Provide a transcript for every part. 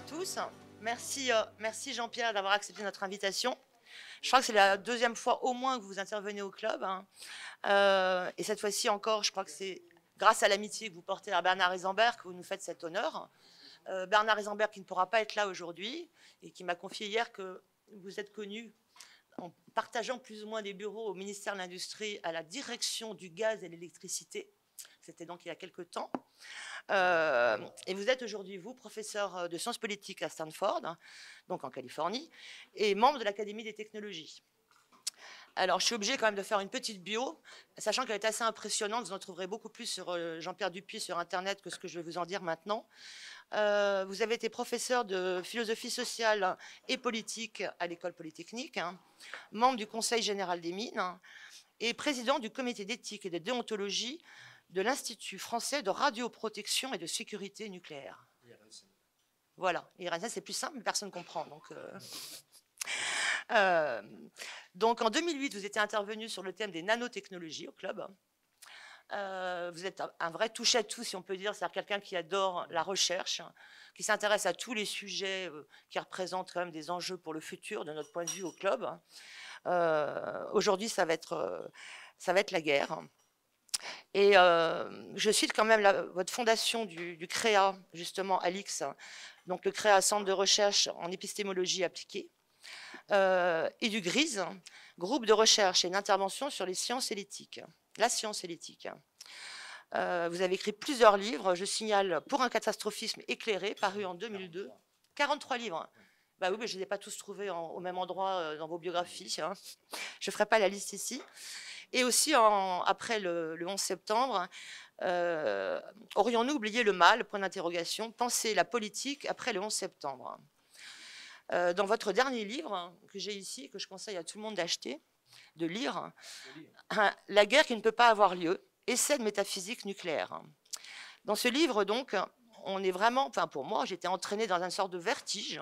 tous. Merci, merci Jean-Pierre d'avoir accepté notre invitation. Je crois que c'est la deuxième fois au moins que vous intervenez au club. Et cette fois-ci encore, je crois que c'est grâce à l'amitié que vous portez à Bernard Eisenberg que vous nous faites cet honneur. Bernard Eisenberg qui ne pourra pas être là aujourd'hui et qui m'a confié hier que vous êtes connu en partageant plus ou moins des bureaux au ministère de l'Industrie à la direction du gaz et de l'électricité. C'était donc il y a quelque temps. Et vous êtes aujourd'hui, vous, professeur de sciences politiques à Stanford, donc en Californie, et membre de l'Académie des technologies. Alors, je suis obligée quand même de faire une petite bio, sachant qu'elle est assez impressionnante. Vous en trouverez beaucoup plus sur Jean-Pierre Dupuis sur Internet que ce que je vais vous en dire maintenant. Vous avez été professeur de philosophie sociale et politique à l'École polytechnique, membre du Conseil général des mines et président du comité d'éthique et de déontologie de l'Institut français de radioprotection et de sécurité nucléaire. Voilà, IRSN, c'est plus simple, mais personne ne comprend. Donc en 2008, vous étiez intervenu sur le thème des nanotechnologies au club. Vous êtes un vrai touche-à-tout, si on peut dire, c'est-à-dire quelqu'un qui adore la recherche, qui s'intéresse à tous les sujets qui représentent quand même des enjeux pour le futur, de notre point de vue au club. Aujourd'hui, ça va être la guerre. Et je cite quand même votre fondation du CREA, justement, Alix, donc le CREA, Centre de recherche en épistémologie appliquée, et du GRISE, groupe de recherche et d'intervention sur les sciences et l'éthique, la science et l'éthique. Vous avez écrit plusieurs livres, je signale Pour un catastrophisme éclairé, paru en 2002, 43 livres. Bah oui, mais je ne les ai pas tous trouvés au même endroit dans vos biographies. Je ne ferai pas la liste ici. Et aussi, après le 11 septembre, aurions-nous oublié le mal, point d'interrogation, penser la politique après le 11 septembre. Dans votre dernier livre, que j'ai ici, que je conseille à tout le monde d'acheter, de lire, La guerre qui ne peut pas avoir lieu, essai de métaphysique nucléaire. Dans ce livre, donc, on est vraiment, enfin pour moi, j'étais entraînée dans une sorte de vertige,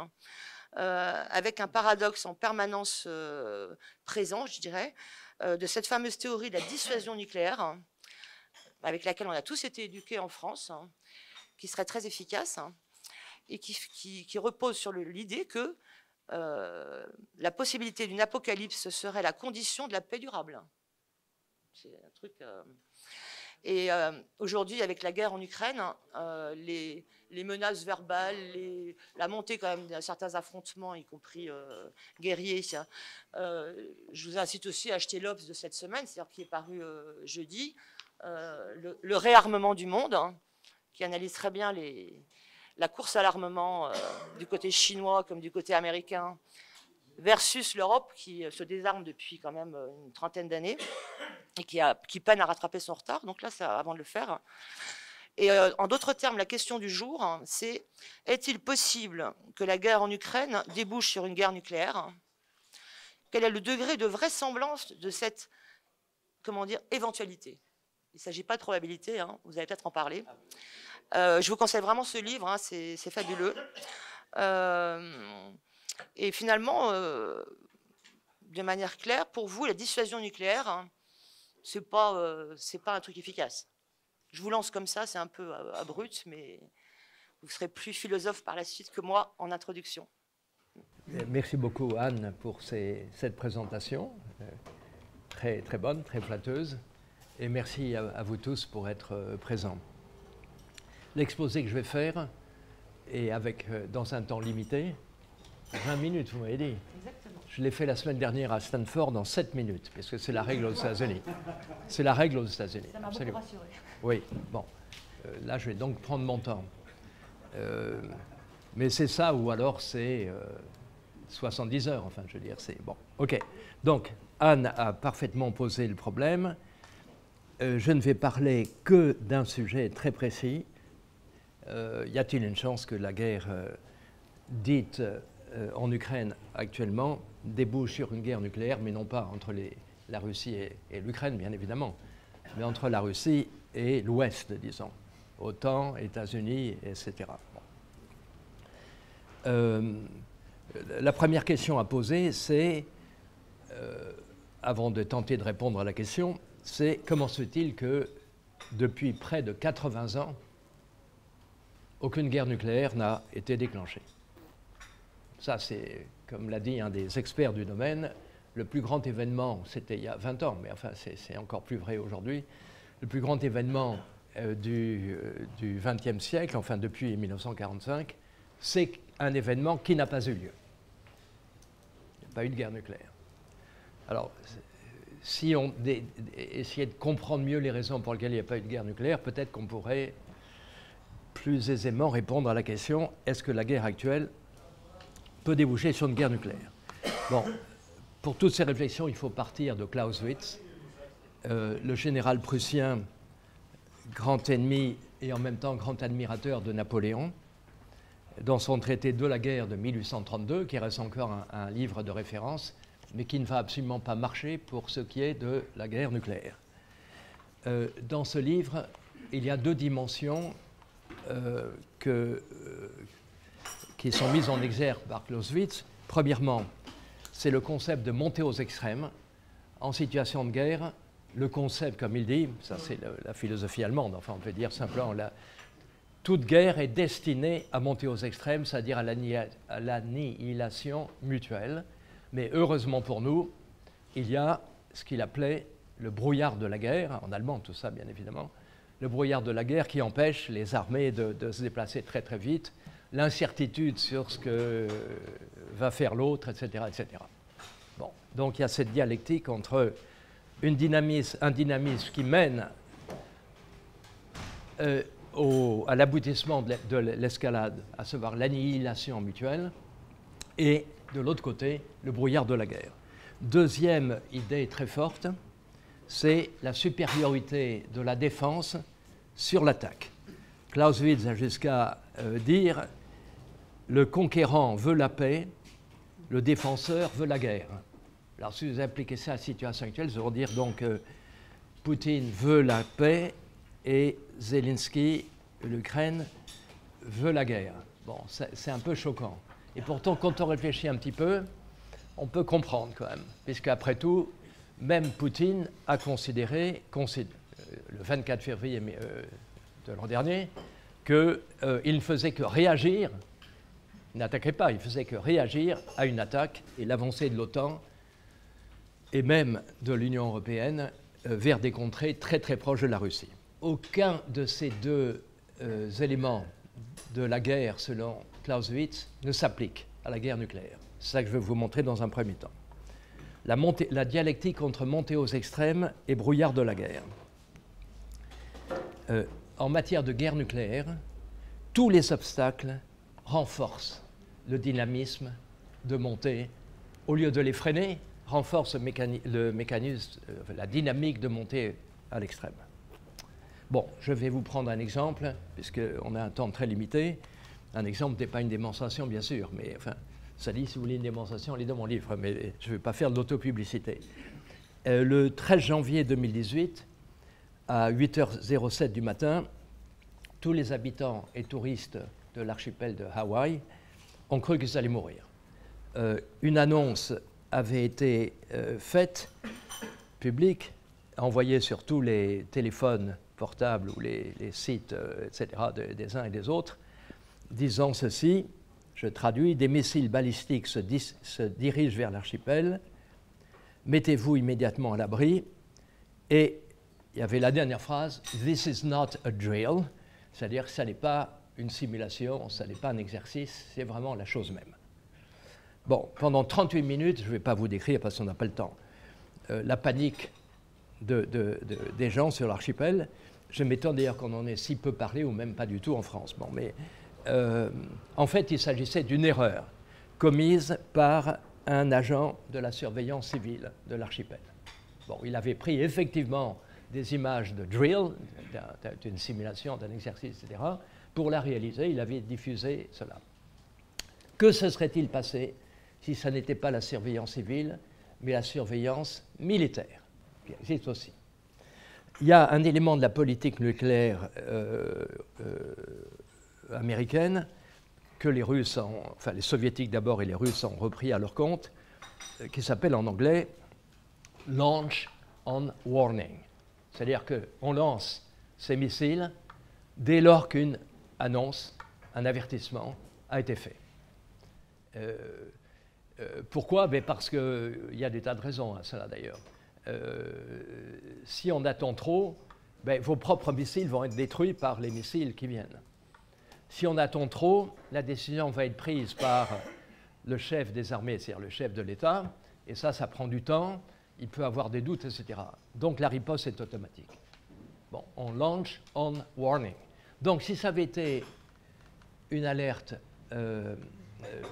avec un paradoxe en permanence présent, je dirais, de cette fameuse théorie de la dissuasion nucléaire, avec laquelle on a tous été éduqués en France, qui serait très efficace, et qui repose sur l'idée que la possibilité d'une apocalypse serait la condition de la paix durable. C'est un truc... Et aujourd'hui, avec la guerre en Ukraine, les menaces verbales, la montée quand même de certains affrontements, y compris guerriers. Je vous incite aussi à acheter l'Obs de cette semaine, c'est-à-dire qui est paru jeudi, le réarmement du monde, qui analyse très bien la course à l'armement du côté chinois comme du côté américain, versus l'Europe qui se désarme depuis quand même une trentaine d'années et qui peine à rattraper son retard. Donc là, c'est avant de le faire. Et en d'autres termes, la question du jour, c'est est-il possible que la guerre en Ukraine débouche sur une guerre nucléaire? Quel est le degré de vraisemblance de cette, comment dire, éventualité? Il ne s'agit pas de probabilité, vous allez peut-être en parler. Je vous conseille vraiment ce livre, c'est fabuleux. Et finalement, de manière claire, pour vous, la dissuasion nucléaire, c'est pas un truc efficace. Je vous lance comme ça, c'est un peu abrupt, mais vous serez plus philosophe par la suite que moi en introduction. Merci beaucoup, Anne, pour cette présentation, très, très bonne, très flatteuse. Et merci à vous tous pour être présents. L'exposé que je vais faire est dans un temps limité, 20 minutes, vous m'avez dit. Exactement. Je l'ai fait la semaine dernière à Stanford en 7 minutes, parce que c'est la règle aux États-Unis. C'est la règle aux États-Unis. Ça m'a beaucoup rassuré. Oui, bon. Là, je vais donc prendre mon temps. Mais c'est ça, ou alors c'est 70 heures, enfin, je veux dire, c'est bon. OK. Donc, Anne a parfaitement posé le problème. Je ne vais parler que d'un sujet très précis. Y a-t-il une chance que la guerre dite en Ukraine actuellement débouche sur une guerre nucléaire, mais non pas entre la Russie et l'Ukraine, bien évidemment, mais entre la Russie et l'Ouest, disons, OTAN, États-Unis, etc. Bon. La première question à poser, c'est, avant de tenter de répondre à la question, c'est comment se fait-il que, depuis près de 80 ans, aucune guerre nucléaire n'a été déclenchée? Ça, c'est, comme l'a dit un des experts du domaine, le plus grand événement, c'était il y a 20 ans, mais enfin, c'est encore plus vrai aujourd'hui, le plus grand événement du XXe siècle, enfin depuis 1945, c'est un événement qui n'a pas eu lieu. Il n'y a pas eu de guerre nucléaire. Alors, si on essayait de comprendre mieux les raisons pour lesquelles il n'y a pas eu de guerre nucléaire, peut-être qu'on pourrait plus aisément répondre à la question, est-ce que la guerre actuelle peut déboucher sur une guerre nucléaire? Bon, pour toutes ces réflexions, il faut partir de Clausewitz, le général prussien, grand ennemi et en même temps grand admirateur de Napoléon, dans son traité de la guerre de 1832, qui reste encore un livre de référence, mais qui ne va absolument pas marcher pour ce qui est de la guerre nucléaire. Dans ce livre, il y a deux dimensions qui sont mises en exergue par Clausewitz. Premièrement, c'est le concept de montée aux extrêmes. En situation de guerre, le concept, comme il dit, ça c'est la philosophie allemande, enfin on peut dire simplement, toute guerre est destinée à monter aux extrêmes, c'est-à-dire à l'annihilation mutuelle. Mais heureusement pour nous, il y a ce qu'il appelait le brouillard de la guerre, en allemand tout ça bien évidemment, le brouillard de la guerre qui empêche les armées de se déplacer très très vite, l'incertitude sur ce que va faire l'autre, etc., etc. Bon, donc il y a cette dialectique entre un dynamisme qui mène à l'aboutissement de l'escalade, à savoir l'annihilation mutuelle, et de l'autre côté, le brouillard de la guerre. Deuxième idée très forte, c'est la supériorité de la défense sur l'attaque. Clausewitz a jusqu'à dire « le conquérant veut la paix, le défenseur veut la guerre ». Alors si vous appliquez ça à la situation actuelle, ça veut dire donc Poutine veut la paix et Zelensky, l'Ukraine, veut la guerre. Bon, c'est un peu choquant. Et pourtant, quand on réfléchit un petit peu, on peut comprendre quand même, puisqu'après tout, même Poutine a considéré, le 24 février de l'an dernier, qu'il ne faisait que réagir, il n'attaquait pas, il faisait que réagir à une attaque et l'avancée de l'OTAN et même de l'Union européenne vers des contrées très très proches de la Russie. Aucun de ces deux éléments de la guerre, selon Clausewitz, ne s'applique à la guerre nucléaire. C'est ça que je vais vous montrer dans un premier temps. La dialectique entre montée aux extrêmes et brouillard de la guerre. En matière de guerre nucléaire, tous les obstacles renforcent le dynamisme de montée. Au lieu de les freiner, renforcent le mécanisme, la dynamique de montée à l'extrême. Bon, je vais vous prendre un exemple, puisqu'on a un temps très limité. Un exemple n'est pas une démonstration, bien sûr, mais enfin, ça dit, si vous voulez une démonstration, elle est dans mon livre, mais je ne vais pas faire de l'autopublicité. Le 13 janvier 2018, à 8h07 du matin, tous les habitants et touristes de l'archipel de Hawaï ont cru qu'ils allaient mourir. Une annonce avait été faite, publique, envoyée sur tous les téléphones portables ou les sites, etc., des uns et des autres, disant ceci, je traduis, des missiles balistiques se dirigent vers l'archipel, mettez-vous immédiatement à l'abri, et il y avait la dernière phrase, this is not a drill, c'est-à-dire que ça n'est pas une simulation, ça n'est pas un exercice, c'est vraiment la chose même. Bon, pendant 38 minutes, je ne vais pas vous décrire parce qu'on n'a pas le temps, la panique des gens sur l'archipel. Je m'étonne d'ailleurs qu'on en ait si peu parlé, ou même pas du tout en France. Bon, mais en fait, il s'agissait d'une erreur commise par un agent de la surveillance civile de l'archipel. Bon, il avait pris effectivement des images de drill, d'une simulation, d'un exercice, etc. Pour la réaliser, il avait diffusé cela. Que se serait-il passé si ça n'était pas la surveillance civile, mais la surveillance militaire, qui existe aussi? Il y a un élément de la politique nucléaire américaine que les Russes, enfin les Soviétiques d'abord et les Russes ont repris à leur compte, qui s'appelle en anglais « launch on warning ». C'est-à-dire qu'on lance ces missiles dès lors qu'une annonce, un avertissement a été fait. Pourquoi? Parce qu'il y a des tas de raisons à cela d'ailleurs. Si on attend trop, vos propres missiles vont être détruits par les missiles qui viennent. Si on attend trop, la décision va être prise par le chef des armées, c'est-à-dire le chef de l'État, et ça prend du temps, il peut avoir des doutes, etc. Donc la riposte est automatique. Bon, on launch on warning. Donc si ça avait été une alerte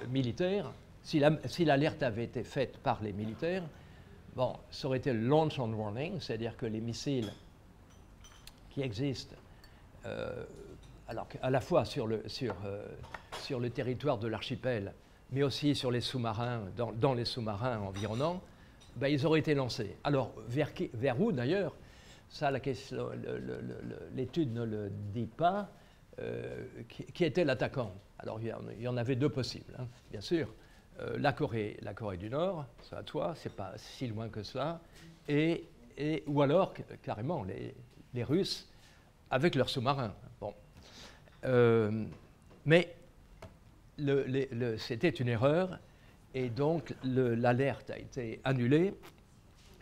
militaire, si l'alerte avait été faite par les militaires, bon, ça aurait été le launch on warning, c'est-à-dire que les missiles qui existent, alors à la fois sur le territoire de l'archipel, mais aussi sur les sous-marins, dans les sous-marins environnants, ils auraient été lancés. Alors, vers où d'ailleurs? Ça, l'étude ne le dit pas. Qui était l'attaquant? Alors, il y en avait deux possibles, hein, bien sûr. La Corée du Nord, ça à toi, c'est pas si loin que ça, ou alors, carrément, les Russes avec leurs sous-marins. Bon. Mais c'était une erreur, et donc l'alerte a été annulée,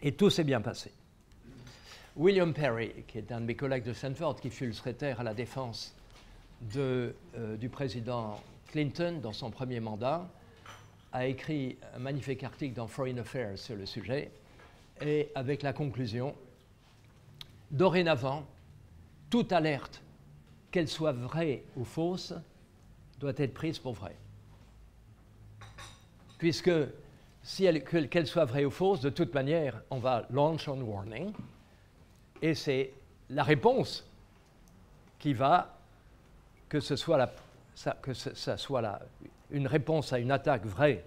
et tout s'est bien passé. William Perry, qui est un de mes collègues de Stanford, qui fut le secrétaire à la défense du président Clinton dans son premier mandat, a écrit un magnifique article dans Foreign Affairs sur le sujet, et avec la conclusion, dorénavant, toute alerte, qu'elle soit vraie ou fausse, doit être prise pour vraie. Puisque, qu'elle soit vraie ou fausse, de toute manière, on va launch on warning, et c'est la réponse qui va, que ce soit une réponse à une attaque vraie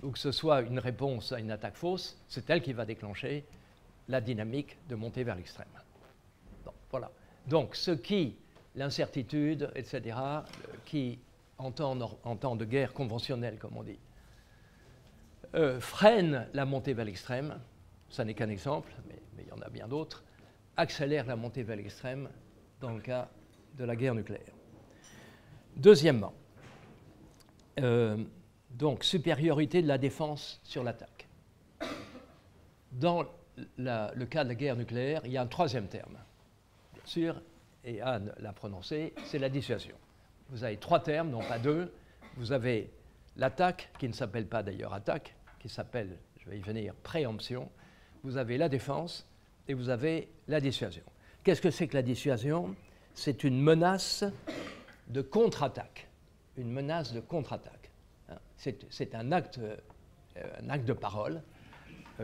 ou que ce soit une réponse à une attaque fausse, c'est elle qui va déclencher la dynamique de montée vers l'extrême. Bon, voilà. Donc, l'incertitude, etc., qui, en temps de guerre conventionnelle, comme on dit, freine la montée vers l'extrême, ça n'est qu'un exemple, mais il y en a bien d'autres, accélère la montée vers l'extrême dans le cas de la guerre nucléaire. Deuxièmement, donc supériorité de la défense sur l'attaque. Dans le cas de la guerre nucléaire, il y a un troisième terme, bien sûr, et Anne l'a prononcé, c'est la dissuasion. Vous avez trois termes, non pas deux. Vous avez l'attaque, qui ne s'appelle pas d'ailleurs attaque, qui s'appelle, je vais y venir, préemption. Vous avez la défense et vous avez la dissuasion. Qu'est-ce que c'est que la dissuasion? C'est une menace de contre-attaque. Une menace de contre-attaque. C'est un acte de parole.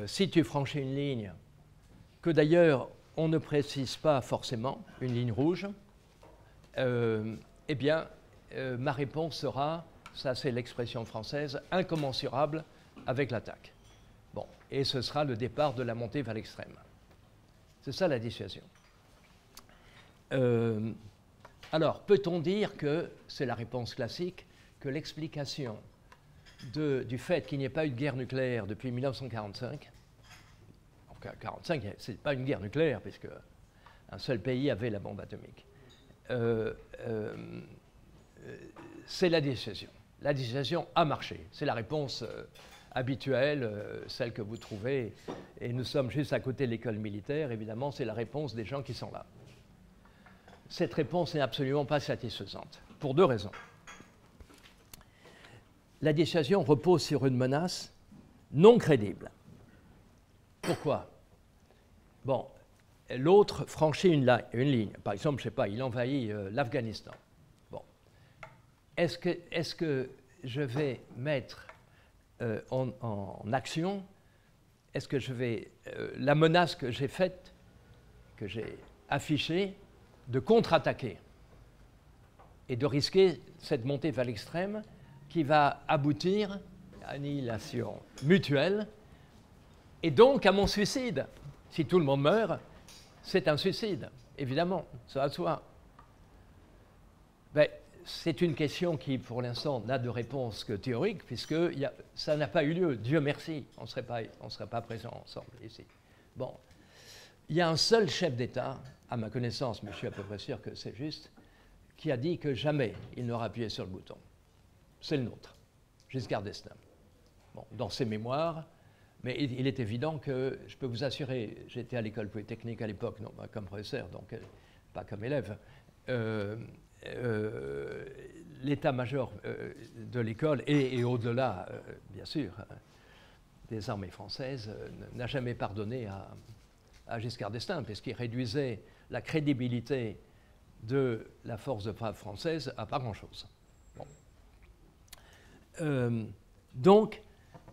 Si tu franchis une ligne, que d'ailleurs on ne précise pas forcément, une ligne rouge, eh bien, ma réponse sera, ça c'est l'expression française, incommensurable avec l'attaque. Bon, et ce sera le départ de la montée vers l'extrême. C'est ça la dissuasion. Alors, peut-on dire que, c'est la réponse classique, que l'explication du fait qu'il n'y ait pas eu de guerre nucléaire depuis 1945, en 1945, ce n'est pas une guerre nucléaire, puisque un seul pays avait la bombe atomique, c'est la dissuasion. La dissuasion a marché. C'est la réponse habituelle, celle que vous trouvez, et nous sommes juste à côté de l'école militaire, évidemment, c'est la réponse des gens qui sont là. Cette réponse n'est absolument pas satisfaisante, pour deux raisons. La dissuasion repose sur une menace non crédible. Pourquoi? Bon, l'autre franchit une ligne. Par exemple, je ne sais pas, il envahit l'Afghanistan. Bon. Est-ce que je vais mettre en action, est-ce que je vais, la menace que j'ai faite, que j'ai affichée, de contre-attaquer et de risquer cette montée vers l'extrême qui va aboutir à annihilation mutuelle et donc à mon suicide. Si tout le monde meurt, c'est un suicide, évidemment, ça va de soi. Ben, c'est une question qui, pour l'instant, n'a de réponse que théorique, puisque ça n'a pas eu lieu. Dieu merci, on ne serait pas présents ensemble ici. Bon, il y a un seul chef d'État, à ma connaissance, mais je suis à peu près sûr que c'est juste, qui a dit que jamais il n'aura appuyé sur le bouton. C'est le nôtre. Giscard d'Estaing. Bon, dans ses mémoires, mais il est évident que, je peux vous assurer, j'étais à l'école polytechnique à l'époque, non pas comme professeur, donc pas comme élève, l'état-major de l'école et au-delà, bien sûr, des armées françaises, n'a jamais pardonné à Giscard d'Estaing, puisqu'il réduisait la crédibilité de la force de frappe française à pas grand-chose. Bon. Donc,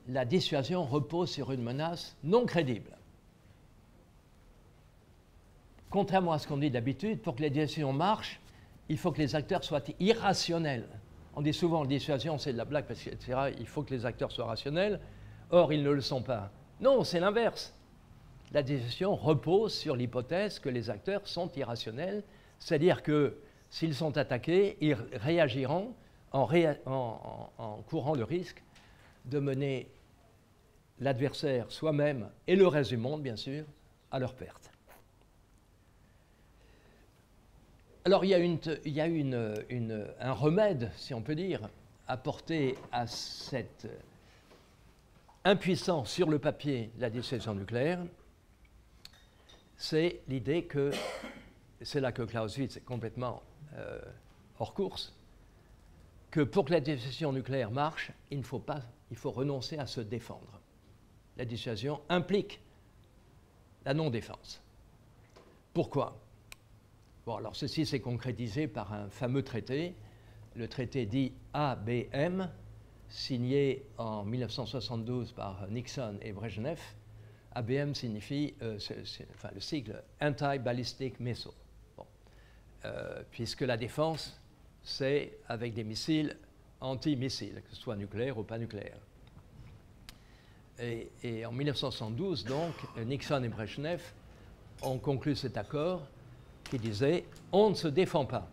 la dissuasion repose sur une menace non crédible. Contrairement à ce qu'on dit d'habitude, pour que la dissuasion marche, il faut que les acteurs soient irrationnels. On dit souvent, la dissuasion, c'est de la blague, etc. Il faut que les acteurs soient rationnels. Or, ils ne le sont pas. Non, c'est l'inverse. La dissuasion repose sur l'hypothèse que les acteurs sont irrationnels, c'est-à-dire que s'ils sont attaqués, ils réagiront en courant le risque de mener l'adversaire soi-même et le reste du monde, bien sûr, à leur perte. Alors, il y a un remède, si on peut dire, apporté à cette impuissance sur le papier de la dissuasion nucléaire. C'est l'idée que, c'est là que Clausewitz est complètement hors course, que pour que la dissuasion nucléaire marche, il faut renoncer à se défendre. La dissuasion implique la non-défense. Pourquoi? Bon, alors ceci s'est concrétisé par un fameux traité, le traité dit ABM, signé en 1972 par Nixon et Brejnev. ABM signifie, le sigle Anti-Ballistic Missile, bon. Puisque la défense, c'est avec des missiles anti-missiles, que ce soit nucléaires ou pas nucléaires. Et en 1972, donc, Nixon et Brejnev ont conclu cet accord qui disait « on ne se défend pas ».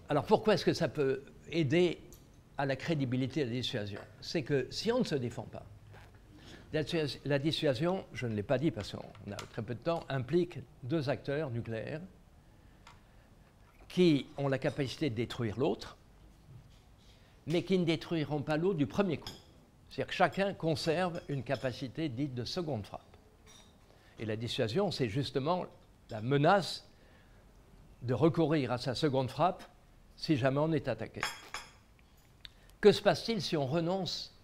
Alors pourquoi est-ce que ça peut aider à la crédibilité de la dissuasion? C'est que si on ne se défend pas, la dissuasion, je ne l'ai pas dit parce qu'on a très peu de temps, implique deux acteurs nucléaires qui ont la capacité de détruire l'autre, mais qui ne détruiront pas l'autre du premier coup. C'est-à-dire que chacun conserve une capacité dite de seconde frappe. Et la dissuasion, c'est justement la menace de recourir à sa seconde frappe si jamais on est attaqué. Que se passe-t-il si on renonce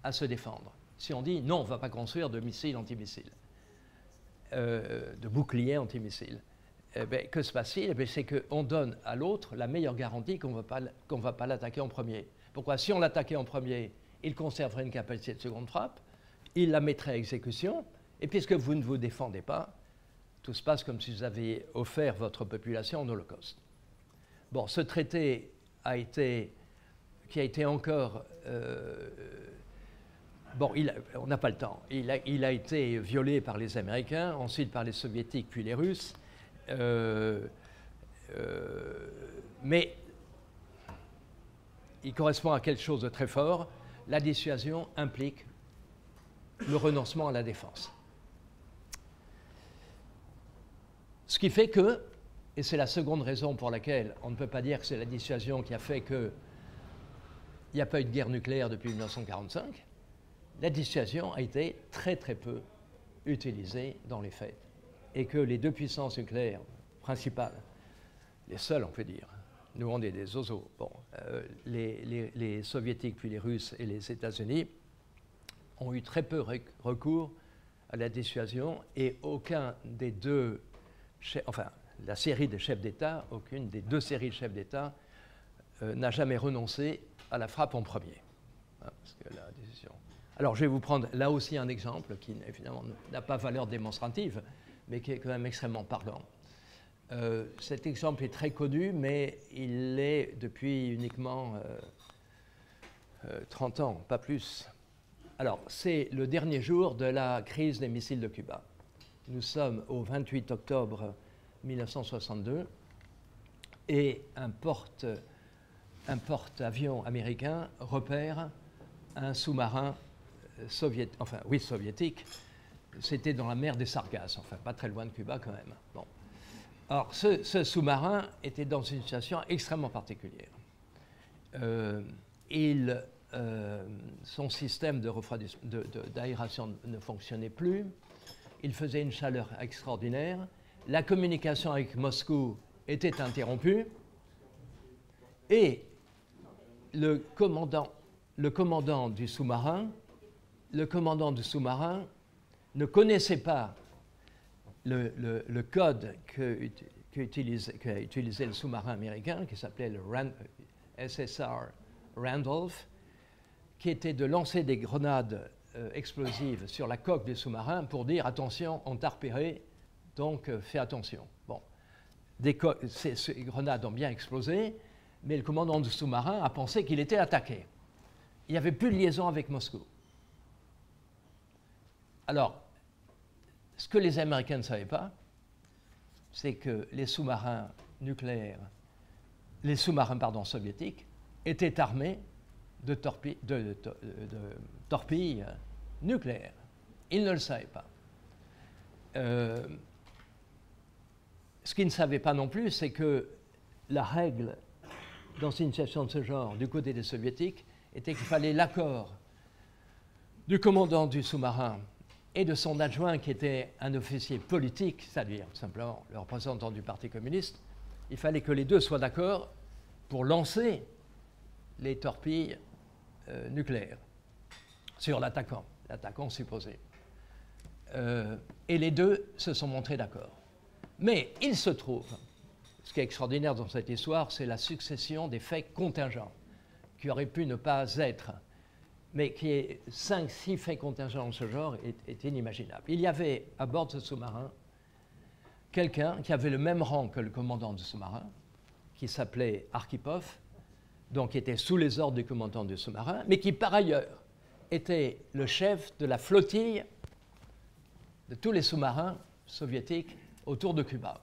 à se défendre? Si on dit non, on ne va pas construire de missiles antimissiles, de boucliers antimissiles, que se passe-t-il? C'est qu'on donne à l'autre la meilleure garantie qu'on ne va pas l'attaquer en premier. Pourquoi? Si on l'attaquait en premier, il conserverait une capacité de seconde frappe, il la mettrait à exécution, et puisque vous ne vous défendez pas, tout se passe comme si vous aviez offert votre population en holocauste. Bon, ce traité qui a été encore... on n'a pas le temps. Il a été violé par les Américains, ensuite par les Soviétiques, puis les Russes. Mais il correspond à quelque chose de très fort. La dissuasion implique le renoncement à la défense. Ce qui fait que, et c'est la seconde raison pour laquelle on ne peut pas dire que c'est la dissuasion qui a fait qu'il n'y a pas eu de guerre nucléaire depuis 1945, la dissuasion a été très très peu utilisée dans les faits. Et que les deux puissances nucléaires principales, les seules on peut dire, nous on est des zozos, bon, les Soviétiques puis les Russes et les États-Unis ont eu très peu recours à la dissuasion et aucun des deux, la série de chefs d'État, aucune des deux séries de chefs d'État n'a jamais renoncé à la frappe en premier. Hein, parce que la décision... Alors je vais vous prendre là aussi un exemple qui évidemment n'a pas valeur démonstrative, mais qui est quand même extrêmement parlant. Cet exemple est très connu, mais il l'est depuis uniquement 30 ans, pas plus. Alors, c'est le dernier jour de la crise des missiles de Cuba. Nous sommes au 28 octobre 1962 et un porte-avions américain repère un sous-marin soviétique. C'était dans la mer des Sargasses, enfin pas très loin de Cuba quand même. Bon. Alors, ce sous-marin était dans une situation extrêmement particulière. Il son système d'aération ne fonctionnait plus. Il faisait une chaleur extraordinaire. La communication avec Moscou était interrompue. Et le commandant du sous-marin ne connaissait pas le code qu'a utilisé le sous-marin américain, qui s'appelait le SSR Randolph, qui était de lancer des grenades explosives sur la coque du sous-marin pour dire « attention, on t'a repéré, donc fais attention ». Bon, ces grenades ont bien explosé, mais le commandant du sous-marin a pensé qu'il était attaqué. Il n'y avait plus de liaison avec Moscou. Alors, ce que les Américains ne savaient pas, c'est que les sous-marins soviétiques étaient armés de torpilles nucléaires. Ils ne le savaient pas. Ce qu'ils ne savaient pas non plus, c'est que la règle dans une situation de ce genre, du côté des soviétiques, était qu'il fallait l'accord du commandant du sous-marin et de son adjoint, qui était un officier politique, c'est-à-dire simplement le représentant du Parti communiste. Il fallait que les deux soient d'accord pour lancer les torpilles nucléaires sur l'attaquant supposé. Et les deux se sont montrés d'accord. Mais il se trouve, ce qui est extraordinaire dans cette histoire, c'est la succession des faits contingents, qui auraient pu ne pas être, mais qui est 5-6 faits contingents de ce genre est inimaginable. Il y avait à bord de ce sous-marin quelqu'un qui avait le même rang que le commandant du sous-marin, qui s'appelait Arkhipov, donc qui était sous les ordres du commandant du sous-marin, mais qui par ailleurs était le chef de la flottille de tous les sous-marins soviétiques autour de Cuba.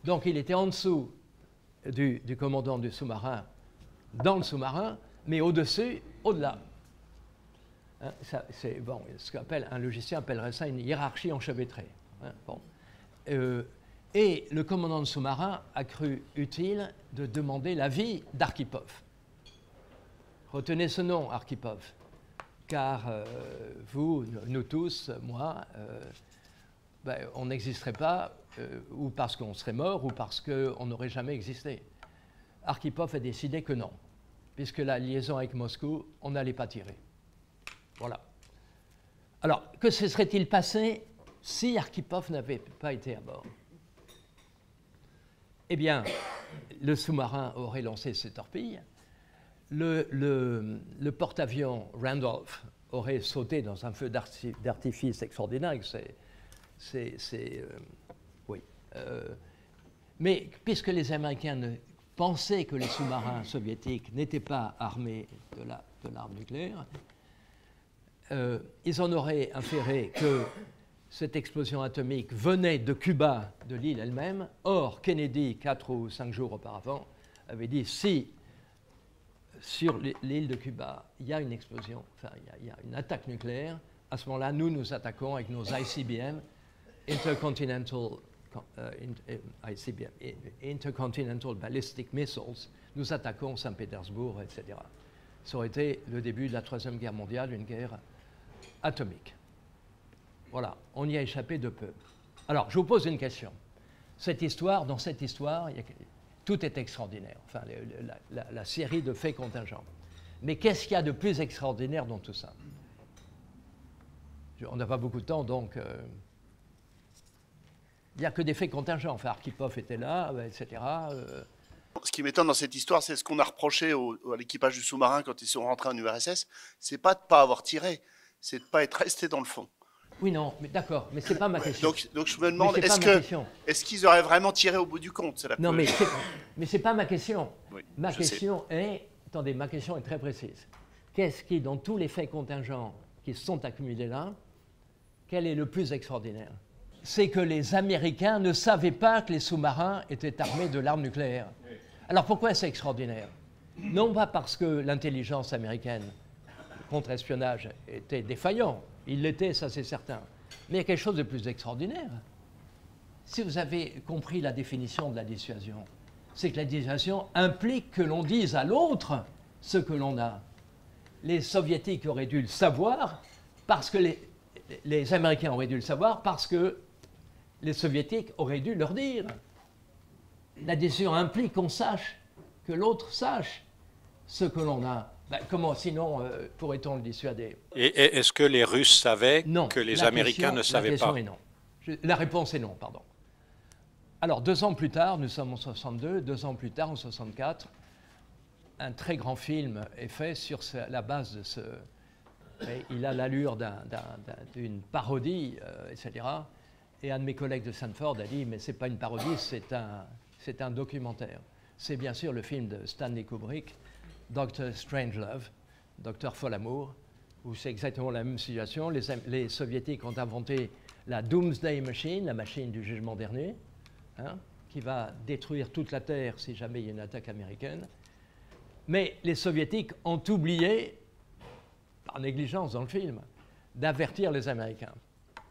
Donc il était en dessous du commandant du sous-marin, dans le sous-marin, mais au-dessus, au-delà. Hein, c'est bon, ce qu'un logicien appellerait ça une hiérarchie enchevêtrée. Hein, bon. Et le commandant du sous-marin a cru utile de demander l'avis d'Arkhipov. Retenez ce nom, Arkhipov, car vous, nous tous, moi, on n'existerait pas, ou parce qu'on serait mort, ou parce qu'on n'aurait jamais existé. Arkhipov a décidé que non, puisque la liaison avec Moscou, on n'allait pas tirer. Voilà. Alors, que se serait-il passé si Arkhipov n'avait pas été à bord? Eh bien, le sous-marin aurait lancé ses torpilles, le porte-avions Randolph aurait sauté dans un feu d'artifice extraordinaire. Oui. Mais puisque les Américains pensaient que les sous-marins soviétiques n'étaient pas armés de l'arme nucléaire, ils en auraient inféré que cette explosion atomique venait de Cuba, de l'île elle-même. Or, Kennedy, 4 ou 5 jours auparavant, avait dit si sur l'île de Cuba, il y a une explosion, enfin, il y a une attaque nucléaire, à ce moment-là, nous attaquons avec nos ICBM, Intercontinental Ballistic Missiles, nous attaquons Saint-Pétersbourg, etc. Ça aurait été le début de la Troisième Guerre mondiale, une guerre atomique. Voilà, on y a échappé de peu. Alors, je vous pose une question. Dans cette histoire, tout est extraordinaire, enfin, la série de faits contingents. Mais qu'est-ce qu'il y a de plus extraordinaire dans tout ça? On n'a pas beaucoup de temps, donc il n'y a que des faits contingents. Enfin, Arkhipov était là, etc. Ce qui m'étonne dans cette histoire, c'est ce qu'on a reproché à l'équipage du sous-marin quand ils sont rentrés en URSS, c'est pas de ne pas avoir tiré, c'est de ne pas être resté dans le fond. Oui, non, mais d'accord, mais c'est pas ma question. Donc je me demande, est-ce qu'ils auraient vraiment tiré au bout du compte? Non, mais c'est pas ma question. Oui, ma question est, attendez, ma question est très précise. Qu'est-ce qui, dans tous les faits contingents qui se sont accumulés là, quel est le plus extraordinaire? C'est que les Américains ne savaient pas que les sous-marins étaient armés de l'arme nucléaire. Alors pourquoi c'est extraordinaire? Non pas parce que l'intelligence américaine contre-espionnage était défaillant, il l'était, ça c'est certain, mais il y a quelque chose de plus extraordinaire. Si vous avez compris la définition de la dissuasion, c'est que la dissuasion implique que l'on dise à l'autre ce que l'on a. les Soviétiques auraient dû le savoir, parce que les Américains auraient dû le savoir, parce que les Soviétiques auraient dû leur dire. La décision implique qu'on sache, que l'autre sache ce que l'on a. Ben, comment sinon pourrait-on le dissuader? Et est-ce que les Russes savaient non, que les Américains ne savaient pas? Est non. La réponse est non, pardon. Alors, 2 ans plus tard, nous sommes en 62, 2 ans plus tard, en 64, un très grand film est fait sur la base de ce... Il a l'allure d'une parodie, etc. Et un de mes collègues de Stanford a dit, mais ce n'est pas une parodie, c'est un documentaire. C'est bien sûr le film de Stanley Kubrick, Dr. Strangelove, Docteur Folamour, où c'est exactement la même situation. Les Soviétiques ont inventé la Doomsday Machine, la machine du jugement dernier, hein, qui va détruire toute la Terre si jamais il y a une attaque américaine. Mais les Soviétiques ont oublié, par négligence dans le film, d'avertir les Américains.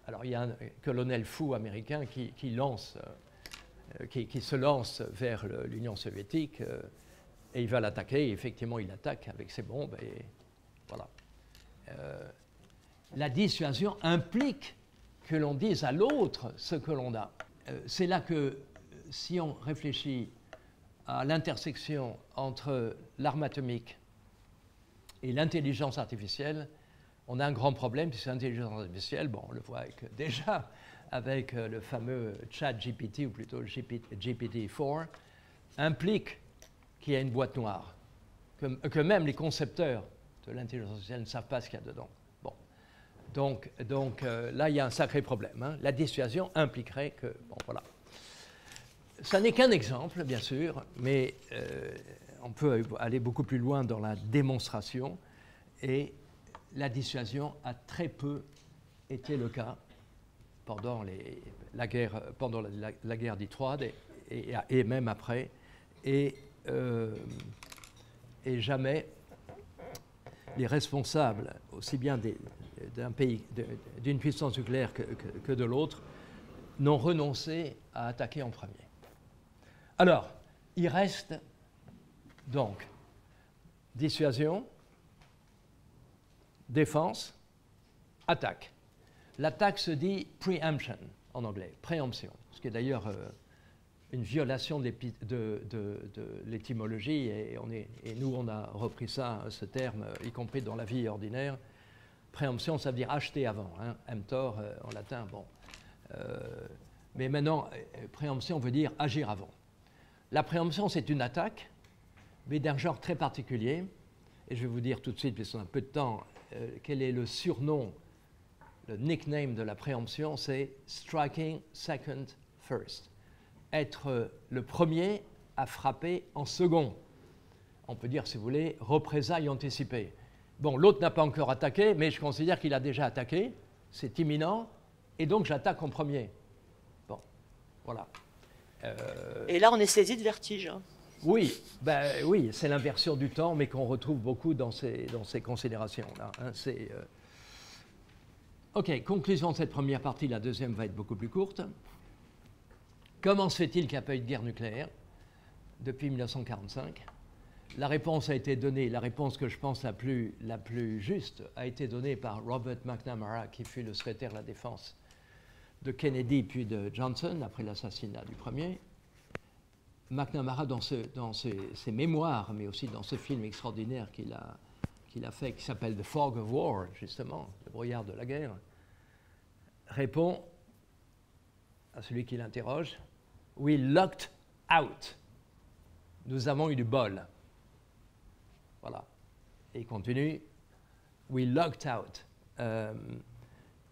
Alors il y a un colonel fou américain qui se lance vers l'Union soviétique et il va l'attaquer. Effectivement, il attaque avec ses bombes et voilà. La dissuasion implique que l'on dise à l'autre ce que l'on a. C'est là que, si on réfléchit à l'intersection entre l'arme atomique et l'intelligence artificielle, on a un grand problème, puisque l'intelligence artificielle, bon, on le voit déjà avec le fameux ChatGPT, ou plutôt GPT-4, implique qu'il y a une boîte noire, que même les concepteurs de l'intelligence artificielle ne savent pas ce qu'il y a dedans. Bon. Donc là, il y a un sacré problème. Hein. La dissuasion impliquerait que... Bon, voilà. Ça n'est qu'un exemple, bien sûr, mais on peut aller beaucoup plus loin dans la démonstration, et la dissuasion a très peu été le cas pendant la guerre d'Itroide et même après, et jamais les responsables, aussi bien d'un pays, d'une puissance nucléaire que de l'autre, n'ont renoncé à attaquer en premier. Alors, il reste donc dissuasion, défense, attaque. L'attaque se dit preemption en anglais, préemption, ce qui est d'ailleurs une violation de l'étymologie, et nous on a repris ça, ce terme, y compris dans la vie ordinaire. Préemption, ça veut dire acheter avant, hein, emptor en latin, bon. Mais maintenant, préemption veut dire agir avant. La préemption, c'est une attaque, mais d'un genre très particulier, et je vais vous dire tout de suite, puisqu'on a peu de temps, quel est le surnom, le nickname de la préemption, c'est striking second first. Être le premier à frapper en second. On peut dire, si vous voulez, représailles anticipées. Bon, l'autre n'a pas encore attaqué, mais je considère qu'il a déjà attaqué, c'est imminent, et donc j'attaque en premier. Bon, voilà. Et là, on est saisi de vertige. Hein. Oui, ben, oui, c'est l'inversion du temps, mais qu'on retrouve beaucoup dans ces considérations-là. Hein, OK, conclusion de cette première partie, la deuxième va être beaucoup plus courte. Comment se fait-il qu'il n'y a pas eu de guerre nucléaire depuis 1945 ? La réponse a été donnée, la réponse que je pense la plus juste a été donnée par Robert McNamara, qui fut le secrétaire de la Défense de Kennedy puis de Johnson, après l'assassinat du premier. McNamara, dans ses mémoires, mais aussi dans ce film extraordinaire qu'il a fait, qui s'appelle The Fog of War, justement, le brouillard de la guerre, répond à celui qui l'interroge, « We lucked out ». Nous avons eu du bol. Voilà. Et il continue, « We lucked out.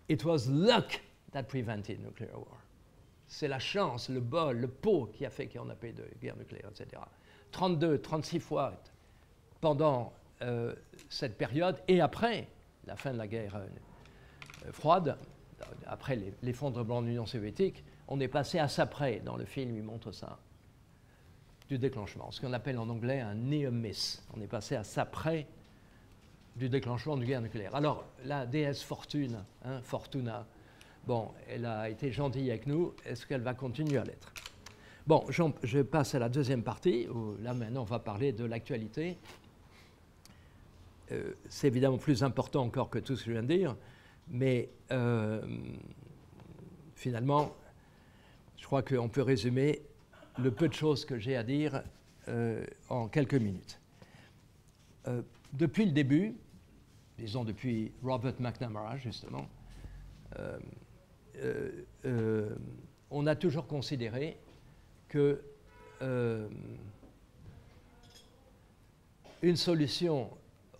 It was luck that prevented nuclear war ». C'est la chance, le bol, le pot qui a fait qu'on n'a pas eu de guerre nucléaire, etc. 32, 36 fois pendant cette période et après la fin de la guerre froide, après l'effondrement de l'Union soviétique, on est passé à ça près. Dans le film, il montre ça, du déclenchement. Ce qu'on appelle en anglais un near miss. On est passé à ça près du déclenchement de guerre nucléaire. Alors, la déesse Fortune, hein, Fortuna, bon, elle a été gentille avec nous. Est-ce qu'elle va continuer à l'être? Bon, je passe à la deuxième partie, où là maintenant on va parler de l'actualité. c'est évidemment plus important encore que tout ce que je viens de dire, mais finalement, je crois qu'on peut résumer le peu de choses que j'ai à dire en quelques minutes. Depuis le début, disons depuis Robert McNamara, justement, on a toujours considéré que une solution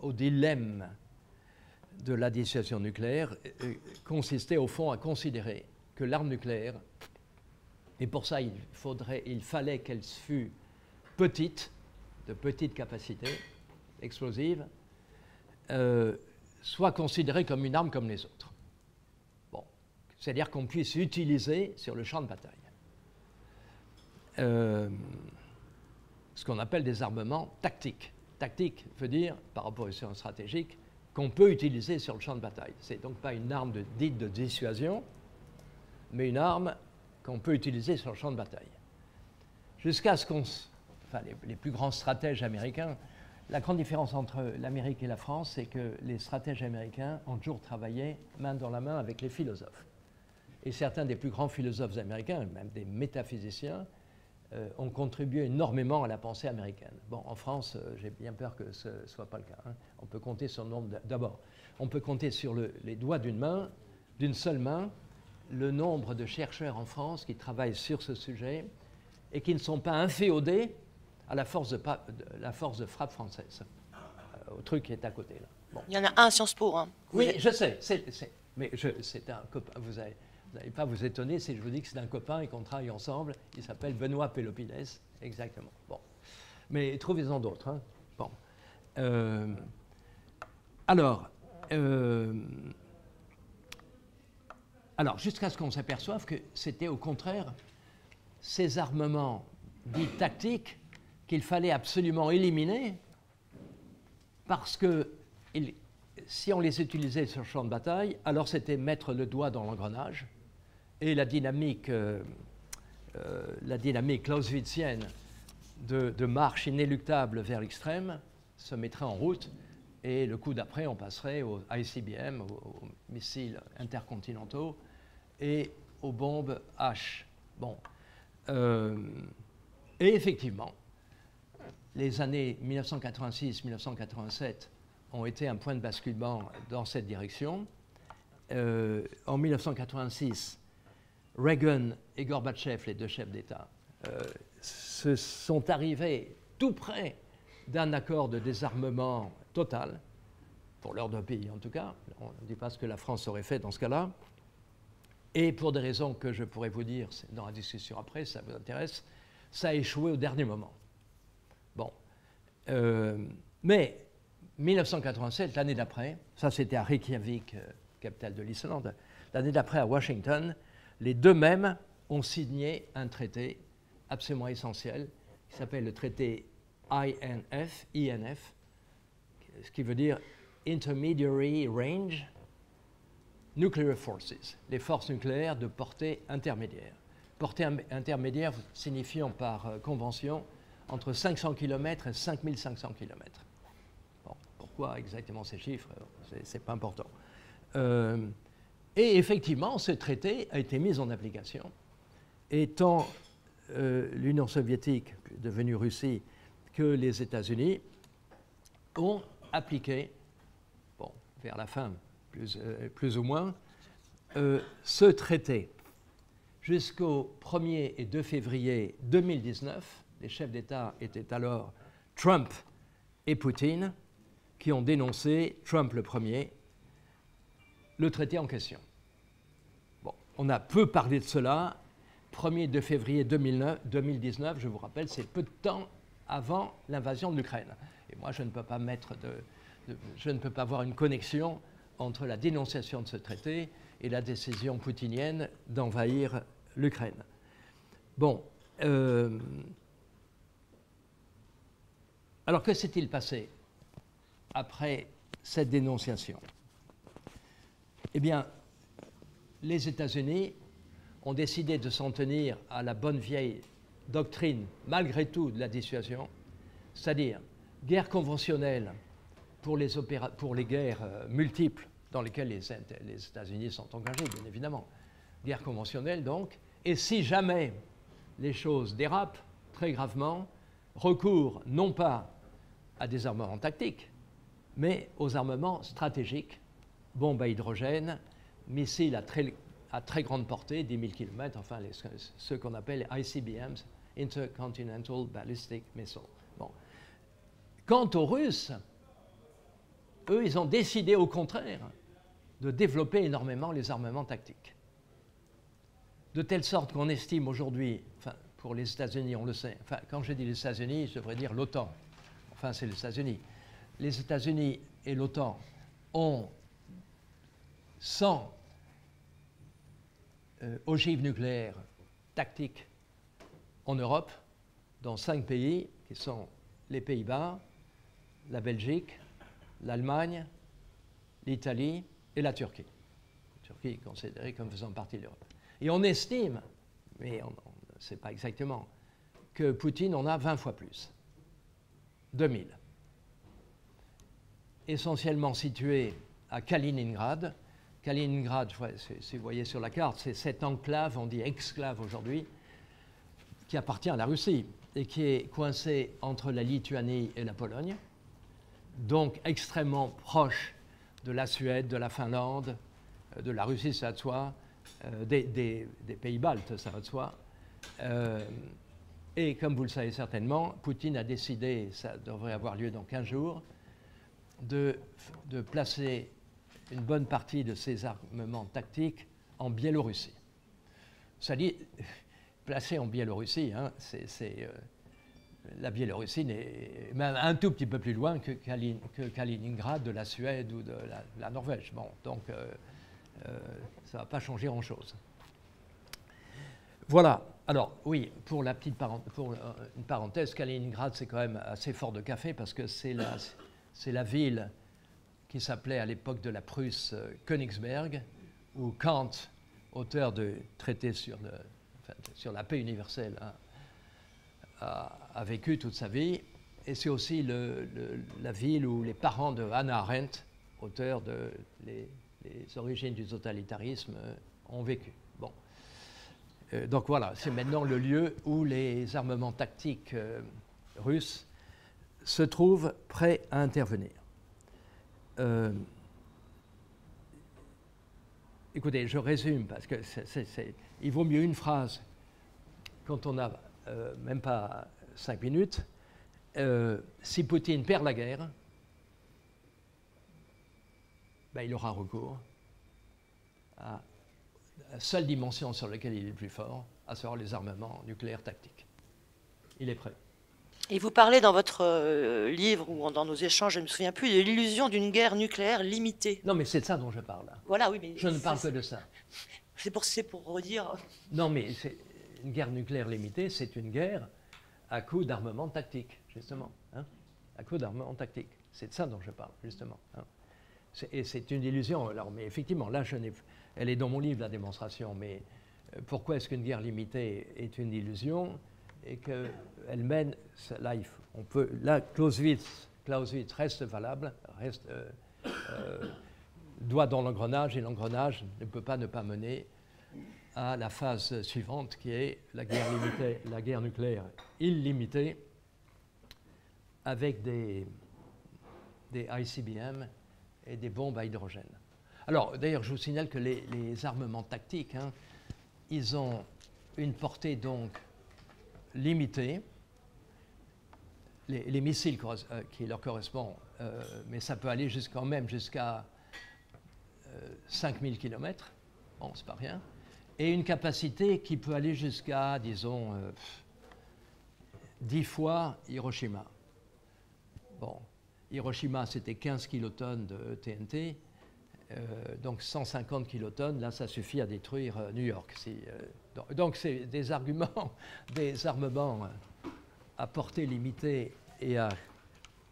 au dilemme de la dissuasion nucléaire consistait au fond à considérer que l'arme nucléaire, et pour ça il fallait qu'elle fût petite, de petite capacité explosive, soit considérée comme une arme comme les autres. Bon, c'est-à-dire qu'on puisse utiliser sur le champ de bataille ce qu'on appelle des armements tactiques. Tactique veut dire, par opposition stratégique, qu'on peut utiliser sur le champ de bataille. Ce n'est donc pas une arme dite de dissuasion, mais une arme qu'on peut utiliser sur le champ de bataille. Jusqu'à ce qu'on... Enfin, les plus grands stratèges américains, la grande différence entre l'Amérique et la France, c'est que les stratèges américains ont toujours travaillé main dans la main avec les philosophes. Et certains des plus grands philosophes américains, même des métaphysiciens, ont contribué énormément à la pensée américaine. Bon, en France, j'ai bien peur que ce ne soit pas le cas. Hein. On peut compter sur le nombre... D'abord, on peut compter sur les doigts d'une seule main, le nombre de chercheurs en France qui travaillent sur ce sujet et qui ne sont pas inféodés à la force de frappe française, au truc qui est à côté. Là. Bon. Il y en a un à Sciences Po. Hein. Oui, je sais, mais c'est un copain. Vous n'allez pas vous étonner si je vous dis que c'est un copain et qu'on travaille ensemble. Il s'appelle Benoît Pelopines, exactement. Bon. Mais trouvez-en d'autres. Hein. Bon. Alors, jusqu'à ce qu'on s'aperçoive que c'était au contraire ces armements dits tactiques qu'il fallait absolument éliminer parce que si on les utilisait sur le champ de bataille, alors c'était mettre le doigt dans l'engrenage et la dynamique clausewitzienne de marche inéluctable vers l'extrême se mettrait en route et le coup d'après, on passerait aux ICBM, aux missiles intercontinentaux et aux bombes H. Bon. Et effectivement, les années 1986-1987 ont été un point de basculement dans cette direction. En 1986, Reagan et Gorbatchev, les deux chefs d'État, se sont arrivés tout près d'un accord de désarmement total, pour leurs deux pays en tout cas. On ne dit pas ce que la France aurait fait dans ce cas-là. Et pour des raisons que je pourrais vous dire dans la discussion après, si ça vous intéresse, ça a échoué au dernier moment. Bon. Mais 1987, l'année d'après, ça c'était à Reykjavik, capitale de l'Islande, l'année d'après à Washington, les deux mêmes ont signé un traité absolument essentiel qui s'appelle le traité INF, ce qui veut dire Intermediary Range Nuclear Forces, les forces nucléaires de portée intermédiaire. Portée intermédiaire signifiant par convention entre 500 km et 5500 km. Bon, pourquoi exactement ces chiffres? C'est pas important. Et effectivement, ce traité a été mis en application. Et tant l'Union soviétique, devenue Russie, que les États-Unis ont appliqué, bon, vers la fin, plus ou moins, ce traité. Jusqu'au 1er et 2 février 2019, les chefs d'État étaient alors Trump et Poutine, qui ont dénoncé, Trump le premier, le traité en question. Bon, on a peu parlé de cela. 1er et 2 février 2019, je vous rappelle, c'est peu de temps avant l'invasion de l'Ukraine. Et moi, je ne peux pas je ne peux pas voir une connexion entre la dénonciation de ce traité et la décision poutinienne d'envahir l'Ukraine. Bon. Alors, que s'est-il passé après cette dénonciation? Eh bien, les États-Unis ont décidé de s'en tenir à la bonne vieille doctrine, malgré tout, de la dissuasion, c'est-à-dire guerre conventionnelle pour les guerres multiples dans lesquelles les États-Unis sont engagés, bien évidemment. Guerre conventionnelle, donc. Et si jamais les choses dérapent très gravement, recours non pas à des armements tactiques, mais aux armements stratégiques, bombes à hydrogène, missiles à très grande portée, 10 000 km, enfin ceux qu'on appelle ICBMs, Intercontinental Ballistic Missile. Bon. Quant aux Russes, eux, ils ont décidé au contraire de développer énormément les armements tactiques. De telle sorte qu'on estime aujourd'hui, enfin pour les États-Unis, on le sait, enfin quand je dis les États-Unis, je devrais dire l'OTAN, enfin c'est les États-Unis. Les États-Unis et l'OTAN ont 100 ogives nucléaires tactiques en Europe, dans 5 pays qui sont les Pays-Bas, la Belgique, l'Allemagne, l'Italie et la Turquie. La Turquie est considérée comme faisant partie de l'Europe. Et on estime, mais on ne sait pas exactement, que Poutine en a 20 fois plus, 2000. Essentiellement situé à Kaliningrad. Kaliningrad, si vous voyez sur la carte, c'est cette enclave, on dit exclave aujourd'hui, qui appartient à la Russie et qui est coincée entre la Lituanie et la Pologne, donc extrêmement proche de la Suède, de la Finlande, de la Russie, ça va de soi, des pays baltes, ça va de soi. Et comme vous le savez certainement, Poutine a décidé, ça devrait avoir lieu dans 15 jours, de placer une bonne partie de ses armements tactiques en Biélorussie. Ça dit, placé en Biélorussie, hein, la Biélorussie n'est même un tout petit peu plus loin que Kaliningrad de la Suède ou de la Norvège. Bon, donc ça ne va pas changer grand-chose. Voilà. Alors oui, pour une parenthèse, Kaliningrad c'est quand même assez fort de café parce que c'est la ville qui s'appelait à l'époque de la Prusse Königsberg, où Kant, auteur du traité sur la paix universelle, hein, a vécu toute sa vie. Et c'est aussi la ville où les parents de Hannah Arendt, auteur de les origines du totalitarisme, ont vécu. Bon. Donc voilà, c'est maintenant le lieu où les armements tactiques russes se trouvent prêts à intervenir. Écoutez, je résume parce que il vaut mieux une phrase quand on n'a même pas 5 minutes. Si Poutine perd la guerre, ben, il aura recours à la seule dimension sur laquelle il est le plus fort, à savoir les armements nucléaires tactiques. Il est prêt. Et vous parlez dans votre livre ou dans nos échanges, je ne me souviens plus, de l'illusion d'une guerre nucléaire limitée. Non, mais c'est de ça dont je parle. Là. Voilà, oui, mais je ne parle que de ça. C'est pour redire. Non, mais une guerre nucléaire limitée, c'est une guerre à coup d'armement tactique, justement. Hein, à coup d'armement tactique. C'est de ça dont je parle, justement. Hein. Et c'est une illusion. Alors, mais effectivement, là, elle est dans mon livre, la démonstration. Mais pourquoi est-ce qu'une guerre limitée est une illusion et qu'elle mène, là, Clausewitz reste valable, doigt dans l'engrenage, et l'engrenage ne peut pas ne pas mener à la phase suivante qui est la guerre nucléaire illimitée avec des ICBM et des bombes à hydrogène. Alors, d'ailleurs, je vous signale que les armements tactiques, hein, ils ont une portée donc limitée. Les missiles qui leur correspondent, mais ça peut aller quand même jusqu'à 5000 km, bon, c'est pas rien, et une capacité qui peut aller jusqu'à, disons, 10 fois Hiroshima. Bon, Hiroshima, c'était 15 kilotonnes de TNT, donc 150 kilotonnes, là, ça suffit à détruire New York. Donc, c'est des armements à portée limitée et à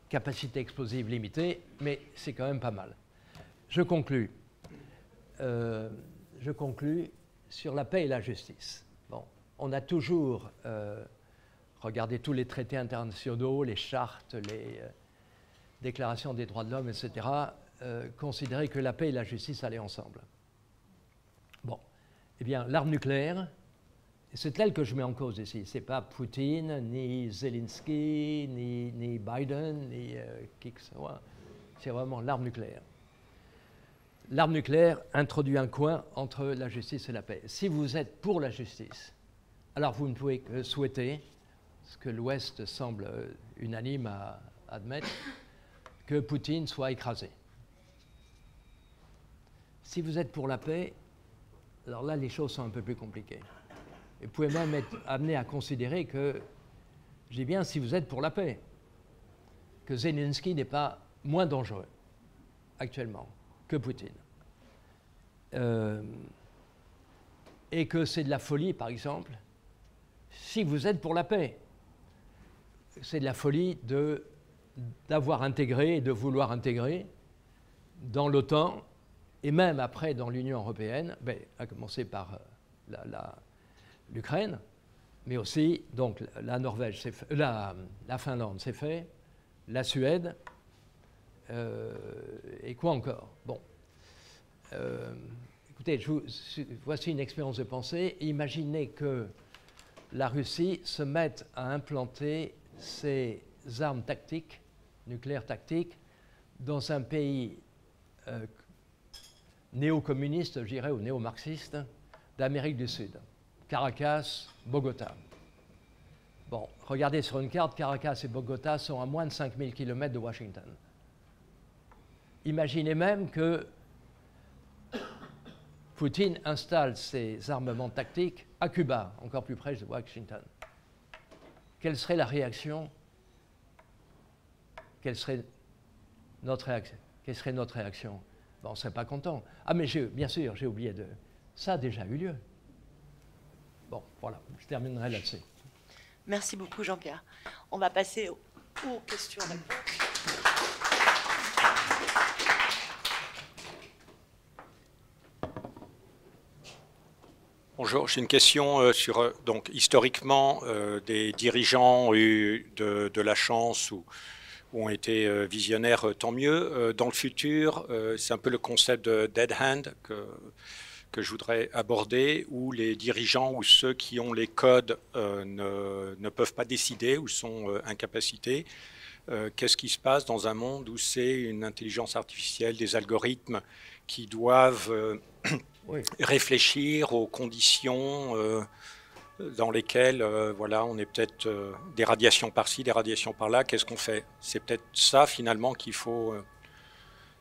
capacité explosive limitée, mais c'est quand même pas mal. Je conclus sur la paix et la justice. Bon, on a toujours regardé tous les traités internationaux, les chartes, Déclaration des droits de l'homme, etc., considérait que la paix et la justice allaient ensemble. Bon, eh bien, l'arme nucléaire, c'est elle que je mets en cause ici. Ce n'est pas Poutine, ni Zelensky, ni Biden, ni qui que ce soit. C'est vraiment l'arme nucléaire. L'arme nucléaire introduit un coin entre la justice et la paix. Si vous êtes pour la justice, alors vous ne pouvez que souhaiter, ce que l'Ouest semble unanime à admettre, que Poutine soit écrasé. Si vous êtes pour la paix, alors là, les choses sont un peu plus compliquées. Et vous pouvez même être amené à considérer que, je dis bien si vous êtes pour la paix, que Zelensky n'est pas moins dangereux actuellement que Poutine. Et que c'est de la folie, par exemple, si vous êtes pour la paix. C'est de la folie d'avoir intégré et de vouloir intégrer dans l'OTAN et même après dans l'Union européenne, à commencer par l'Ukraine, mais aussi donc la Norvège, la Finlande, c'est fait, la Suède, et quoi encore? Bon. Écoutez, voici une expérience de pensée. Imaginez que la Russie se mette à implanter ses armes tactiques, nucléaires tactiques, dans un pays néo-communiste, je dirais, ou néo-marxiste, d'Amérique du Sud. Caracas, Bogota. Bon, regardez sur une carte, Caracas et Bogota sont à moins de 5000 km de Washington. Imaginez même que Poutine installe ses armements tactiques à Cuba, encore plus près de Washington. Quelle serait la réaction? Quelle serait notre réaction? On ne serait pas content. Ah, mais bien sûr, j'ai oublié de... Ça a déjà eu lieu. Bon, voilà, je terminerai là-dessus. Merci beaucoup, Jean-Pierre. On va passer aux questions-réponses. Bonjour, j'ai une question sur, donc, historiquement, des dirigeants ont eu de la chance ou ont été visionnaires, tant mieux. Dans le futur, c'est un peu le concept de dead hand que je voudrais aborder, où les dirigeants ou ceux qui ont les codes ne peuvent pas décider ou sont incapacités. Qu'est-ce qui se passe dans un monde où c'est une intelligence artificielle, des algorithmes qui doivent réfléchir aux conditions dans lesquelles voilà, on est peut-être des radiations par-ci, des radiations par-là. Qu'est-ce qu'on fait? C'est peut-être ça finalement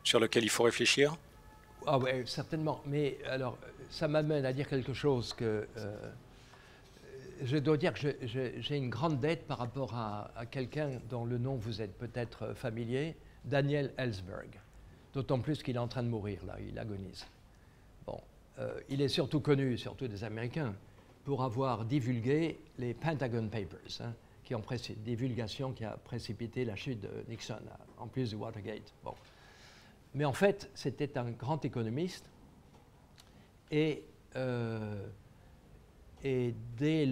sur lequel il faut réfléchir. Ah oui, certainement. Mais alors, ça m'amène à dire quelque chose que je dois dire que j'ai une grande dette par rapport à quelqu'un dont le nom vous êtes peut-être familier, Daniel Ellsberg. D'autant plus qu'il est en train de mourir, là, il agonise. Bon, il est surtout connu, surtout des Américains, pour avoir divulgué les Pentagon Papers, hein, divulgation qui a précipité la chute de Nixon, en plus du Watergate. Bon. Mais en fait, c'était un grand économiste et dès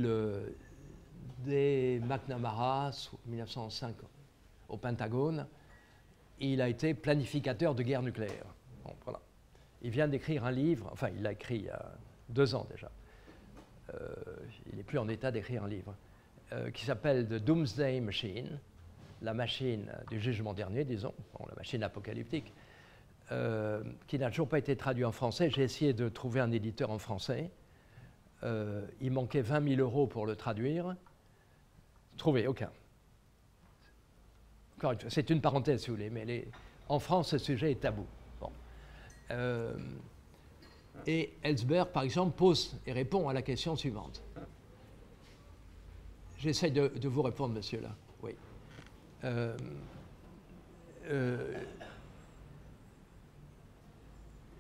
McNamara, 1905, au Pentagone, il a été planificateur de guerre nucléaire. Bon, voilà. Il vient d'écrire un livre, enfin il l'a écrit il y a 2 ans déjà, il n'est plus en état d'écrire un livre, qui s'appelle The Doomsday Machine, la machine du jugement dernier, disons, bon, la machine apocalyptique, qui n'a toujours pas été traduit en français. J'ai essayé de trouver un éditeur en français. Il manquait 20 000 € pour le traduire. Trouvé, aucun. Encore une fois, c'est une parenthèse, si vous voulez, mais en France, ce sujet est tabou. Bon. Et Ellsberg, par exemple, pose et répond à la question suivante. J'essaie de vous répondre, monsieur, là. Oui.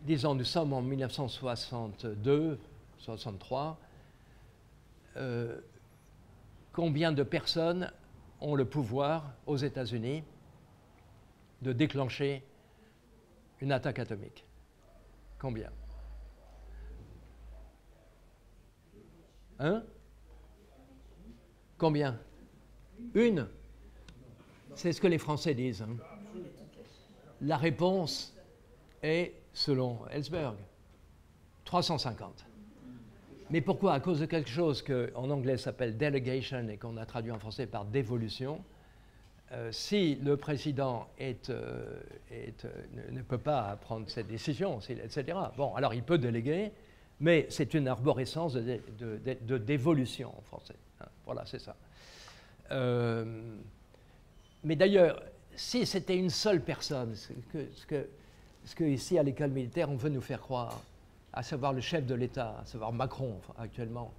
Disons, nous sommes en 1962, 63. Combien de personnes ont le pouvoir aux États-Unis de déclencher une attaque atomique? Combien? Hein? Combien? Une? C'est ce que les Français disent. Hein. la réponse est, selon Ellsberg, 350. Mais pourquoi? À cause de quelque chose qu'en anglais s'appelle delegation et qu'on a traduit en français par dévolution. Si le président ne peut pas prendre cette décision, etc., bon, alors il peut déléguer, mais c'est une arborescence de dévolution en français. Hein, voilà, c'est ça. Mais d'ailleurs, si c'était une seule personne, ce que ici à l'école militaire on veut nous faire croire, à savoir le chef de l'État, à savoir Macron actuellement,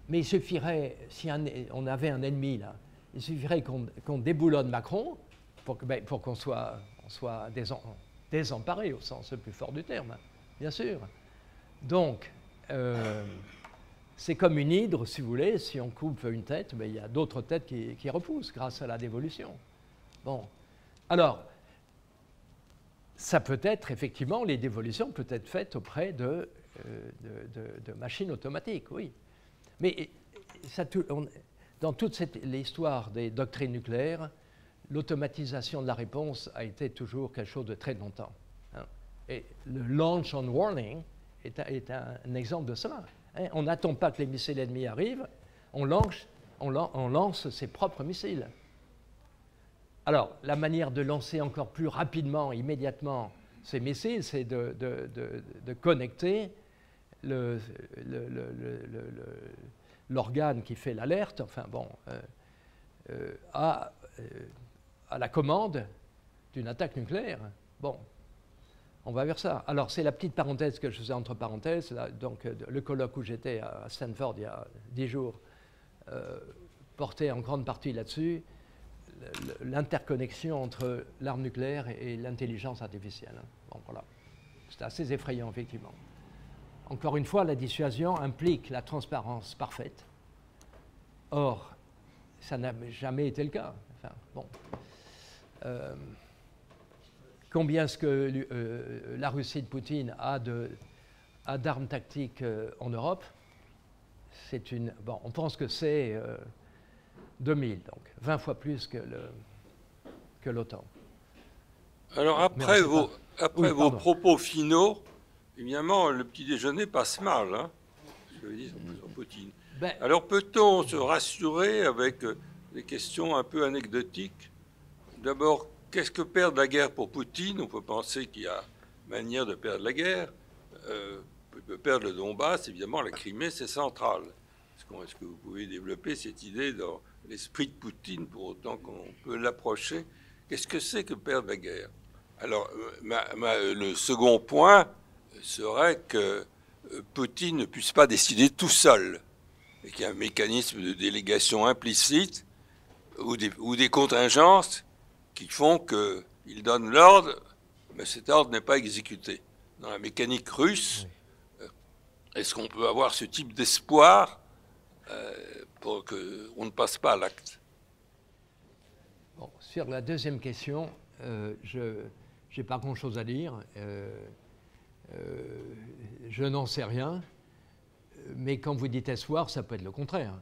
mais il suffirait, si on avait un ennemi là, il suffirait qu'on déboulonne Macron pour qu'on soit désemparé au sens le plus fort du terme, bien sûr. Donc, c'est comme une hydre, si vous voulez, si on coupe une tête, il y a d'autres têtes qui repoussent grâce à la dévolution. Bon, alors, ça peut être, effectivement, les dévolutions peuvent être faites auprès de machines automatiques, oui. Mais dans toute l'histoire des doctrines nucléaires, l'automatisation de la réponse a été toujours quelque chose de très longtemps. Hein. Et le launch on warning est un exemple de cela. Hein. On n'attend pas que les missiles ennemis arrivent, on lance ses propres missiles. Alors, la manière de lancer encore plus rapidement, immédiatement, ces missiles, c'est de connecter l'organe qui fait l'alerte, enfin bon, à la commande d'une attaque nucléaire. Bon, on va vers ça. Alors, c'est la petite parenthèse que je faisais entre parenthèses. Là, donc, le colloque où j'étais à Stanford il y a 10 jours portait en grande partie là-dessus, l'interconnexion entre l'arme nucléaire et l'intelligence artificielle. Bon, voilà. C'est assez effrayant, effectivement. Encore une fois, la dissuasion implique la transparence parfaite. Or, ça n'a jamais été le cas. Enfin, bon. Combien est-ce que la Russie de Poutine a d'armes tactiques en Europe? Bon, on pense que c'est 2000, donc 20 fois plus que l'OTAN. Alors après vos propos finaux, évidemment, le petit déjeuner passe mal, hein, je le dis sur Poutine. Alors peut-on se rassurer avec des questions un peu anecdotiques? D'abord, qu'est-ce que perdre la guerre pour Poutine? On peut penser qu'il y a manière de perdre la guerre. On peut perdre le Donbass, évidemment, la Crimée, c'est central. Est-ce que vous pouvez développer cette idée dans l'esprit de Poutine, pour autant qu'on peut l'approcher? Qu'est-ce que c'est que perdre la guerre? Alors, le second point serait que Poutine ne puisse pas décider tout seul, et qu'il y a un mécanisme de délégation implicite ou des contingences qui font qu'il donne l'ordre, mais cet ordre n'est pas exécuté. Dans la mécanique russe, est-ce qu'on peut avoir ce type d'espoir pour qu'on ne passe pas à l'acte? Bon, sur la deuxième question, je n'ai pas grand-chose à dire. Je n'en sais rien. Mais quand vous dites espoir, ça peut être le contraire.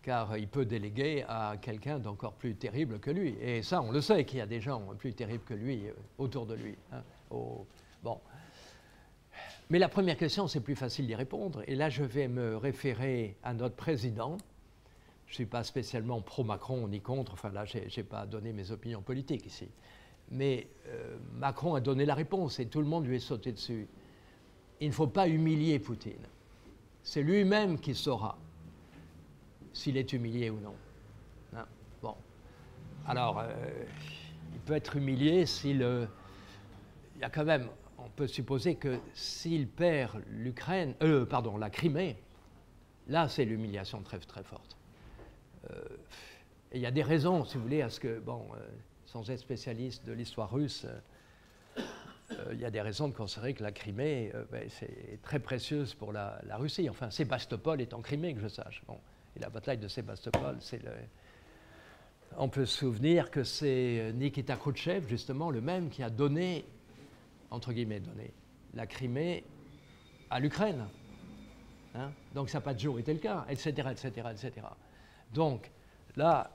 Car il peut déléguer à quelqu'un d'encore plus terrible que lui. Et ça, on le sait, qu'il y a des gens plus terribles que lui autour de lui. Hein. Bon. Mais la première question, c'est plus facile d'y répondre. Et là, je vais me référer à notre président. Je ne suis pas spécialement pro-Macron ni contre. Enfin, là, je n'ai pas donné mes opinions politiques ici. Mais Macron a donné la réponse et tout le monde lui est sauté dessus. Il ne faut pas humilier Poutine. C'est lui-même qui saura s'il est humilié ou non. Hein? Bon. Alors, il peut être humilié s'il... il y a quand même... On peut supposer que s'il perd la Crimée, là, c'est l'humiliation très, très forte. Et il y a des raisons, si vous voulez, à ce que, bon, sans être spécialiste de l'histoire russe, il y a des raisons de considérer que la Crimée, c'est très précieuse pour la Russie. Enfin, Sébastopol est en Crimée, que je sache. Bon. Et la bataille de Sébastopol, on peut se souvenir que c'est Nikita Khrouchtchev, justement, le même qui a donné, entre guillemets, la Crimée à l'Ukraine. Hein? Donc ça n'a pas toujours été le cas, etc., etc., etc. Donc là,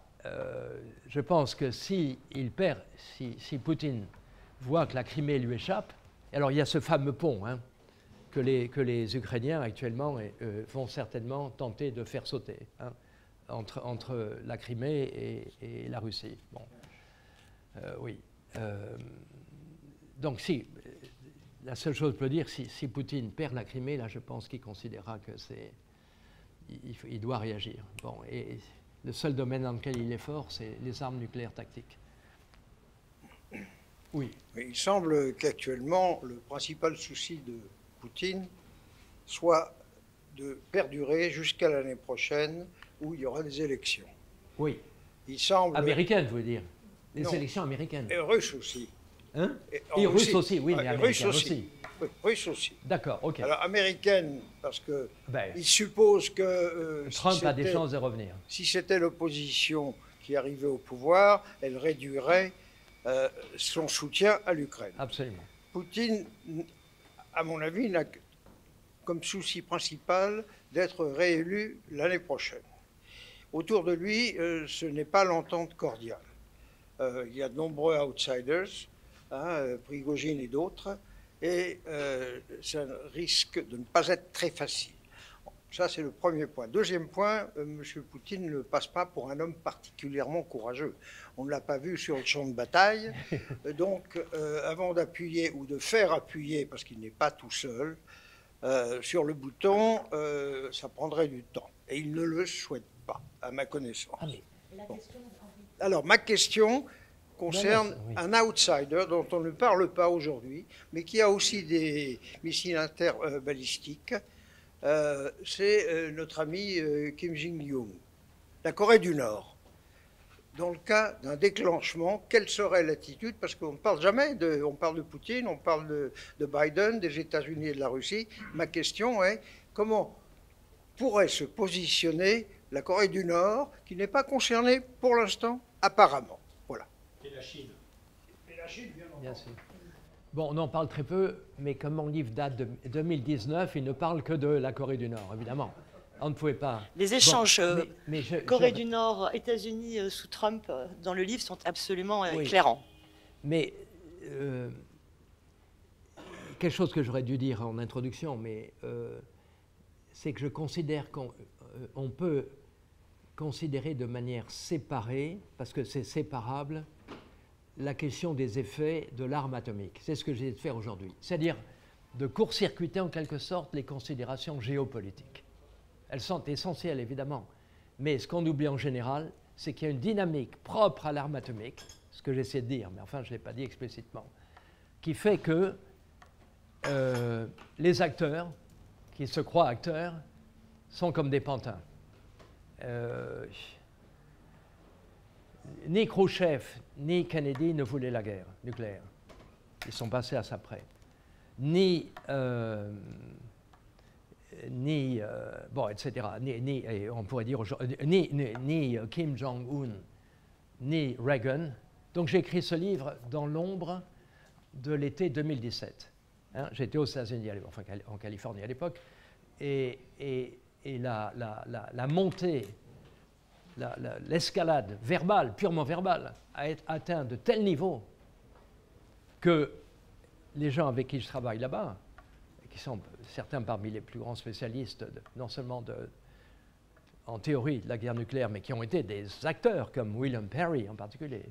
je pense que si Poutine voit que la Crimée lui échappe. Alors il y a ce fameux pont hein, que les Ukrainiens actuellement vont certainement tenter de faire sauter hein, entre la Crimée et la Russie. Bon. Oui. Donc si, la seule chose que je peux dire, si Poutine perd la Crimée, là je pense qu'il considérera que il doit réagir. Bon, et le seul domaine dans lequel il est fort, c'est les armes nucléaires tactiques. Oui. Il semble qu'actuellement, le principal souci de Poutine soit de perdurer jusqu'à l'année prochaine où il y aura des élections. Oui. Il semble... Américaines, vous voulez dire? Les élections américaines. Et russes aussi. Hein? Et russes aussi, oui, mais américaines aussi. Oui, russes aussi. D'accord, ok. Alors, américaine, parce que il suppose que... Trump a des chances de revenir. Si c'était l'opposition qui arrivait au pouvoir, elle réduirait son soutien à l'Ukraine. Absolument. Poutine, à mon avis, n'a comme souci principal d'être réélu l'année prochaine. Autour de lui, ce n'est pas l'entente cordiale. Il y a de nombreux outsiders, hein, Prigojine et d'autres, et ça risque de ne pas être très facile. Bon, ça, c'est le premier point. Deuxième point, M. Poutine ne passe pas pour un homme particulièrement courageux. On ne l'a pas vu sur le champ de bataille. Donc, avant d'appuyer ou de faire appuyer, parce qu'il n'est pas tout seul, sur le bouton, ça prendrait du temps. Et il ne le souhaite pas, à ma connaissance. Bon. Alors, ma question concerne un outsider dont on ne parle pas aujourd'hui, mais qui a aussi des missiles interbalistiques. C'est notre ami Kim Jong-un, la Corée du Nord. Dans le cas d'un déclenchement, quelle serait l'attitude? Parce qu'on ne parle jamais on parle de Poutine, on parle de Biden, des États-Unis et de la Russie. Ma question est, comment pourrait se positionner la Corée du Nord, qui n'est pas concernée pour l'instant, apparemment? Voilà. Et la Chine. Et la Chine, bien sûr. Bon, on en parle très peu, mais comme mon livre date de 2019, il ne parle que de la Corée du Nord, évidemment. On ne pouvait pas... Les échanges Corée du du Nord, États-Unis sous Trump, dans le livre, sont absolument éclairants. Mais quelque chose que j'aurais dû dire en introduction, mais c'est que je considère qu'on peut considérer de manière séparée, parce que c'est séparable, la question des effets de l'arme atomique. C'est ce que j'ai de faire aujourd'hui. C'est-à-dire de court-circuiter en quelque sorte les considérations géopolitiques. Elles sont essentielles, évidemment. Mais ce qu'on oublie en général, c'est qu'il y a une dynamique propre à l'arme atomique, ce que j'essaie de dire, mais enfin je ne l'ai pas dit explicitement, qui fait que les acteurs, qui se croient acteurs, sont comme des pantins. Ni Khrouchtchev, ni Kennedy ne voulaient la guerre nucléaire. Ils sont passés à ça près. Ni bon, etc. Et on pourrait dire ni Kim Jong-un, ni Reagan. Donc j'ai écrit ce livre dans l'ombre de l'été 2017. Hein, j'étais aux États-Unis, enfin en Californie à l'époque, et la montée, l'escalade verbale, purement verbale, a atteint de tel niveau que les gens avec qui je travaille là-bas, qui sont certains parmi les plus grands spécialistes, non seulement en théorie de la guerre nucléaire, mais qui ont été des acteurs, comme William Perry en particulier,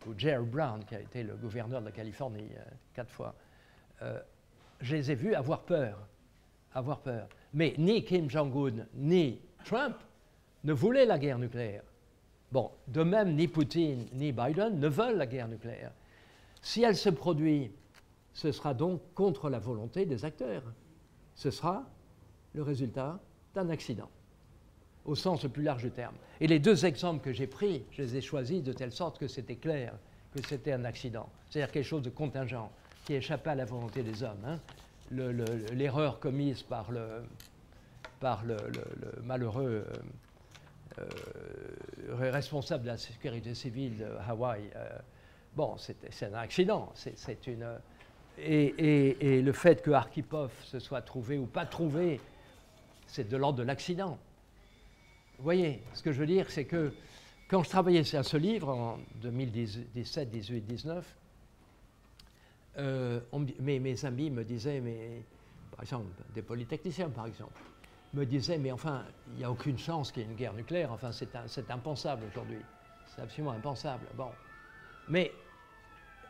ou Jerry Brown, qui a été le gouverneur de la Californie 4 fois, je les ai vus avoir peur. Mais ni Kim Jong-un, ni Trump ne voulaient la guerre nucléaire. Bon, de même, ni Poutine, ni Biden ne veulent la guerre nucléaire. Si elle se produit, ce sera donc contre la volonté des acteurs. Ce sera le résultat d'un accident, au sens le plus large du terme. Et les deux exemples que j'ai pris, je les ai choisis de telle sorte que c'était clair que c'était un accident, c'est-à-dire quelque chose de contingent, qui échappait à la volonté des hommes. Hein. L'erreur commise par le malheureux responsable de la sécurité civile de Hawaï, bon, c'est un accident, et le fait que Arkhipov se soit trouvé ou pas trouvé, c'est de l'ordre de l'accident. Vous voyez, ce que je veux dire, c'est que quand je travaillais sur ce livre en 2017, 18, 19, mes amis me disaient, par exemple, des polytechniciens par exemple, me disaient, mais enfin, il n'y a aucune chance qu'il y ait une guerre nucléaire, enfin c'est impensable aujourd'hui, c'est absolument impensable. Bon. Mais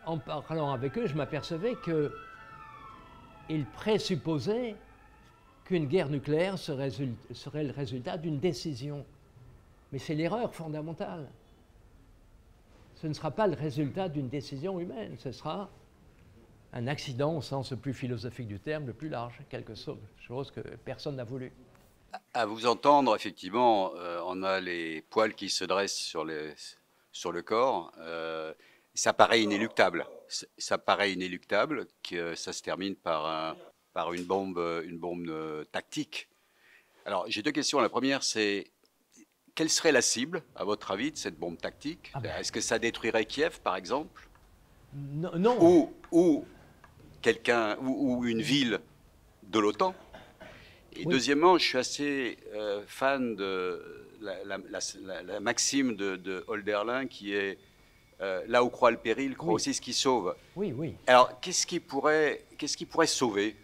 en parlant avec eux, je m'apercevais qu'ils présupposaient qu'une guerre nucléaire serait le résultat d'une décision. Mais c'est l'erreur fondamentale. Ce ne sera pas le résultat d'une décision humaine, ce sera un accident au sens le plus philosophique du terme, le plus large, quelque chose que personne n'a voulu. À vous entendre, effectivement, on a les poils qui se dressent sur le corps. Ça paraît inéluctable. Ça paraît inéluctable que ça se termine par une bombe tactique. Alors, j'ai deux questions. La première, c'est quelle serait la cible, à votre avis, de cette bombe tactique? Est-ce que ça détruirait Kiev, par exemple? Non. Ou une ville de l'OTAN? Et oui. Deuxièmement, je suis assez fan de la maxime de Hölderlin qui est là où croit le péril, croit aussi ce qui sauve. Oui, oui. Alors, qu'est-ce qui pourrait sauver,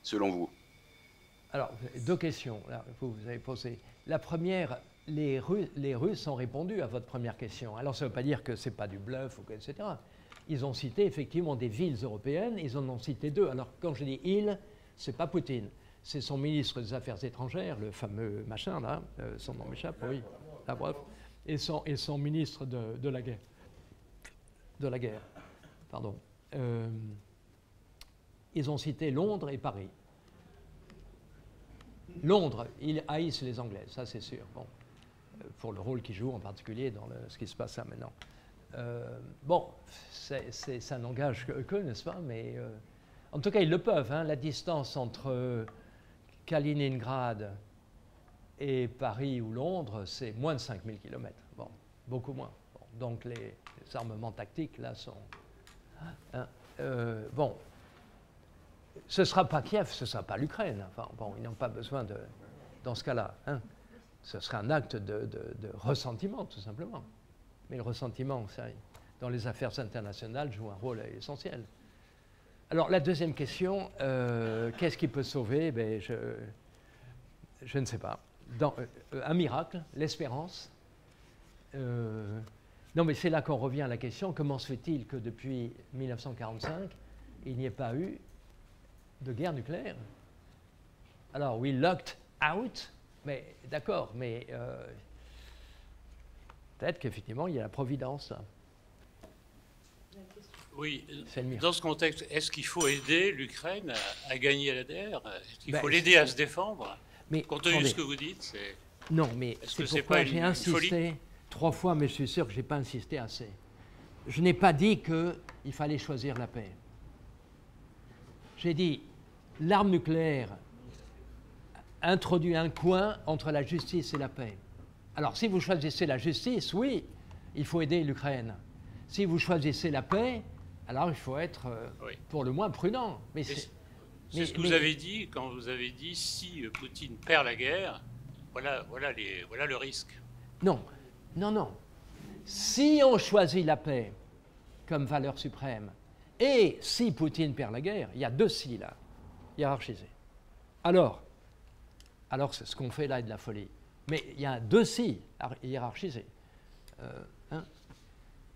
selon vous? Alors, deux questions, là, vous avez posé. La première, les Russes ont répondu à votre première question. Alors, ça ne veut pas dire que ce n'est pas du bluff, etc. Ils ont cité effectivement des villes européennes, ils en ont cité deux. Alors, quand je dis « ils », ce n'est pas Poutine. C'est son ministre des Affaires étrangères, le fameux machin, là, son nom m'échappe, oui, là, bref, et son ministre de la guerre. Pardon. Ils ont cité Londres et Paris. Londres, ils haïssent les Anglais, ça c'est sûr, bon, pour le rôle qu'ils jouent en particulier dans ce qui se passe là maintenant. Bon, ça n'engage que, n'est-ce pas, mais en tout cas ils le peuvent, hein, la distance entre Kaliningrad et Paris ou Londres, c'est moins de 5000 km, bon, beaucoup moins. Bon, donc les armements tactiques là sont... Hein, bon, ce ne sera pas Kiev, ce ne sera pas l'Ukraine. Enfin, bon, ils n'ont pas besoin dans ce cas-là. Hein. Ce sera un acte de ressentiment, tout simplement. Mais le ressentiment, dans les affaires internationales, joue un rôle essentiel. Alors, la deuxième question, qu'est-ce qui peut sauver? Ben, je ne sais pas. Un miracle, l'espérance. Non, mais c'est là qu'on revient à la question, comment se fait-il que depuis 1945, il n'y ait pas eu de guerre nucléaire? Alors, we locked out, mais d'accord, mais peut-être qu'effectivement, il y a la providence. Là. Oui, dans ce contexte, est-ce qu'il faut aider l'Ukraine à gagner la guerre? Est-ce qu'il faut l'aider à se défendre? Mais, compte tenu de ce que vous dites, non, mais c'est pourquoi j'ai insisté 3 fois, mais je suis sûr que je n'ai pas insisté assez. Je n'ai pas dit qu'il fallait choisir la paix. J'ai dit, l'arme nucléaire introduit un coin entre la justice et la paix. Alors, si vous choisissez la justice, oui, il faut aider l'Ukraine. Si vous choisissez la paix, alors il faut être, pour le moins, prudent. Mais c'est ce que vous avez dit quand vous avez dit, si Poutine perd la guerre, voilà le risque. Non, non, non. Si on choisit la paix comme valeur suprême, et si Poutine perd la guerre, il y a 2 si là, hiérarchisés. Alors ce qu'on fait là est de la folie. Mais il y a 2 si hiérarchisés. Hein?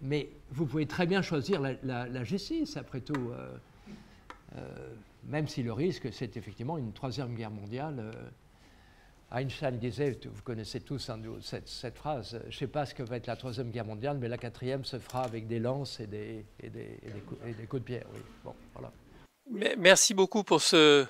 Mais vous pouvez très bien choisir la justice, après tout, même si le risque, c'est effectivement une 3e guerre mondiale. Einstein disait, vous connaissez tous cette phrase, je ne sais pas ce que va être la 3e guerre mondiale, mais la 4e se fera avec des lances et des coups de pierre. Oui. Bon, voilà. Merci beaucoup pour ce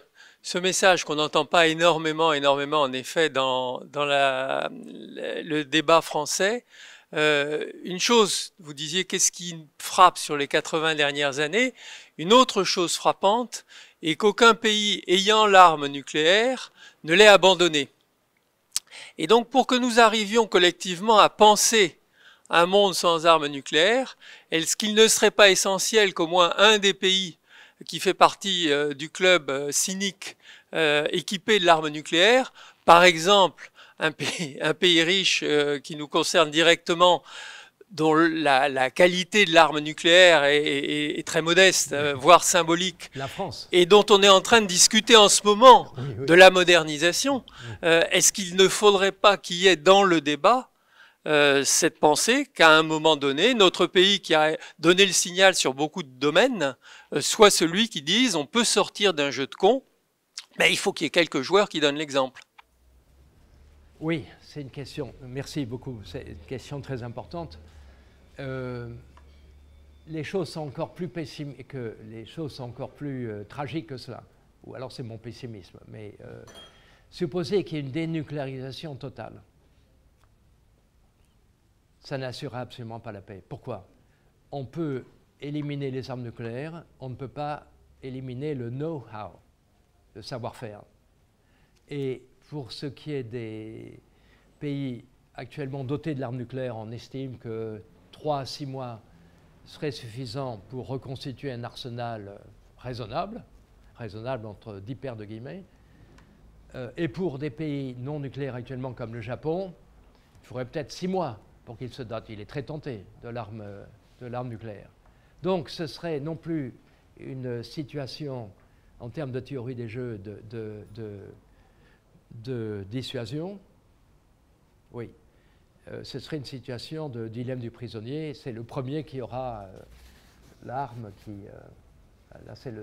message qu'on n'entend pas énormément en effet dans le débat français. Une chose, vous disiez, qu'est-ce qui frappe sur les 80 dernières années? Une autre chose frappante est qu'aucun pays ayant l'arme nucléaire ne l'ait abandonnée. Et donc, pour que nous arrivions collectivement à penser un monde sans armes nucléaires, est-ce qu'il ne serait pas essentiel qu'au moins un des pays qui fait partie du club cynique équipé de l'arme nucléaire, par exemple un pays riche qui nous concerne directement, dont la qualité de l'arme nucléaire est très modeste, voire symbolique, la France, et dont on est en train de discuter en ce moment de la modernisation, est-ce qu'il ne faudrait pas qu'il y ait dans le débat cette pensée qu'à un moment donné, notre pays qui a donné le signal sur beaucoup de domaines, soit celui qui dise on peut sortir d'un jeu de con, mais il faut qu'il y ait quelques joueurs qui donnent l'exemple. Oui, c'est une question, merci beaucoup, c'est une question très importante. Les choses sont encore plus tragiques que cela, ou alors c'est mon pessimisme, mais supposer qu'il y ait une dénucléarisation totale, ça n'assurera absolument pas la paix. Pourquoi? On peut éliminer les armes nucléaires, on ne peut pas éliminer le know-how, le savoir-faire. Et pour ce qui est des pays actuellement dotés de l'arme nucléaire, on estime que 3 à 6 mois seraient suffisants pour reconstituer un arsenal raisonnable entre 10 paires de guillemets. Et pour des pays non nucléaires actuellement comme le Japon, il faudrait peut-être 6 mois pour qu'il se dote. Il est très tenté de l'arme nucléaire. Donc ce serait non plus une situation en termes de théorie des jeux de dissuasion. Oui. Ce serait une situation de dilemme du prisonnier. C'est le premier qui aura l'arme qui... là, c'est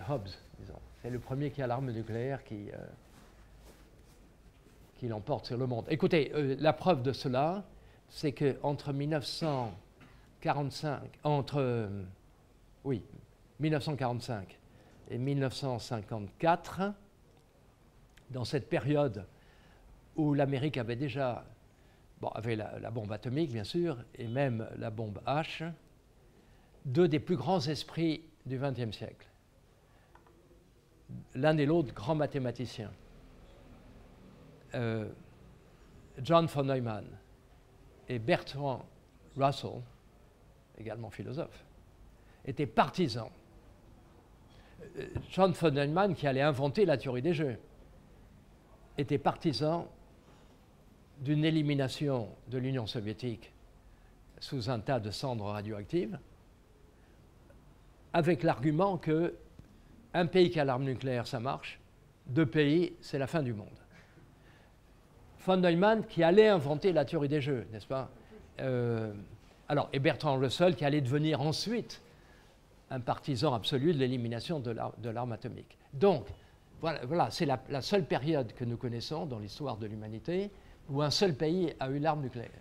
Hobbes, disons. C'est le premier qui a l'arme nucléaire qui l'emporte sur le monde. Écoutez, la preuve de cela, c'est qu'entre 1945 et 1954, dans cette période où l'Amérique avait déjà... avait la bombe atomique, bien sûr, et même la bombe H, deux des plus grands esprits du XXe siècle. L'un et l'autre grands mathématiciens. John von Neumann et Bertrand Russell, également philosophe, étaient partisans. John von Neumann, qui allait inventer la théorie des jeux, était partisan d'une élimination de l'Union soviétique sous un tas de cendres radioactives, avec l'argument que un pays qui a l'arme nucléaire, ça marche, 2 pays, c'est la fin du monde. Von Neumann qui allait inventer la théorie des jeux, n'est-ce pas? Et Bertrand Russell qui allait devenir ensuite un partisan absolu de l'élimination de l'arme atomique. Donc, voilà c'est la seule période que nous connaissons dans l'histoire de l'humanité où un seul pays a eu l'arme nucléaire.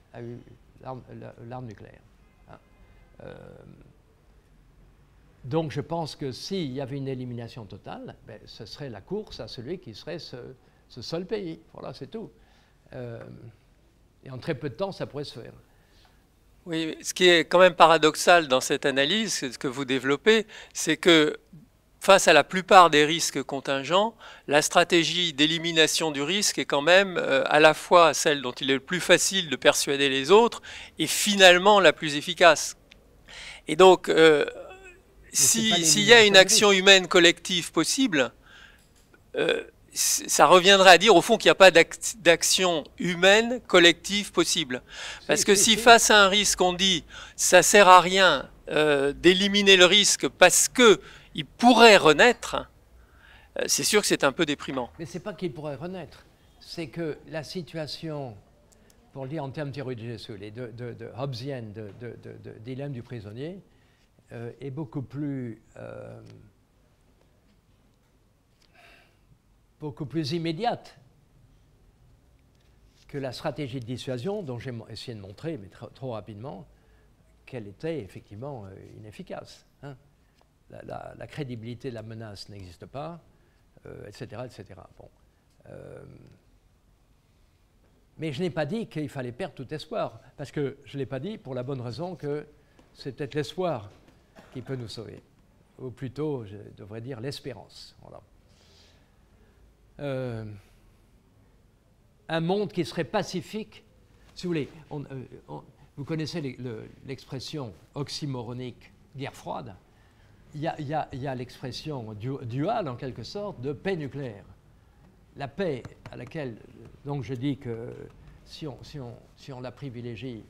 Donc je pense que s'il y avait une élimination totale, ce serait la course à celui qui serait ce seul pays. Voilà, c'est tout. Et en très peu de temps, ça pourrait se faire. Oui, ce qui est quand même paradoxal dans cette analyse, ce que vous développez, c'est que face à la plupart des risques contingents, la stratégie d'élimination du risque est quand même à la fois celle dont il est le plus facile de persuader les autres et finalement la plus efficace. Et donc, s'il y a une action humaine collective possible, ça reviendrait à dire au fond qu'il n'y a pas d'action humaine collective possible. Parce que si face à un risque on dit ça ne sert à rien d'éliminer le risque parce qu'il pourrait renaître, c'est sûr que c'est un peu déprimant. Mais ce n'est pas qu'il pourrait renaître, c'est que la situation, pour le dire en termes théoriques de Hobbesienne, de dilemme du prisonnier, est beaucoup plus immédiate que la stratégie de dissuasion dont j'ai essayé de montrer, mais trop rapidement, qu'elle était effectivement inefficace. Hein. La crédibilité de la menace n'existe pas, etc. etc. Bon. Mais je n'ai pas dit qu'il fallait perdre tout espoir, parce que je ne l'ai pas dit pour la bonne raison que c'est peut-être l'espoir qui peut nous sauver, ou plutôt, je devrais dire, l'espérance. Voilà. Un monde qui serait pacifique, si vous voulez, vous connaissez l'expression oxymoronique guerre froide, il y a l'expression duale en quelque sorte de paix nucléaire. La paix à laquelle, donc je dis que si on la privilégie,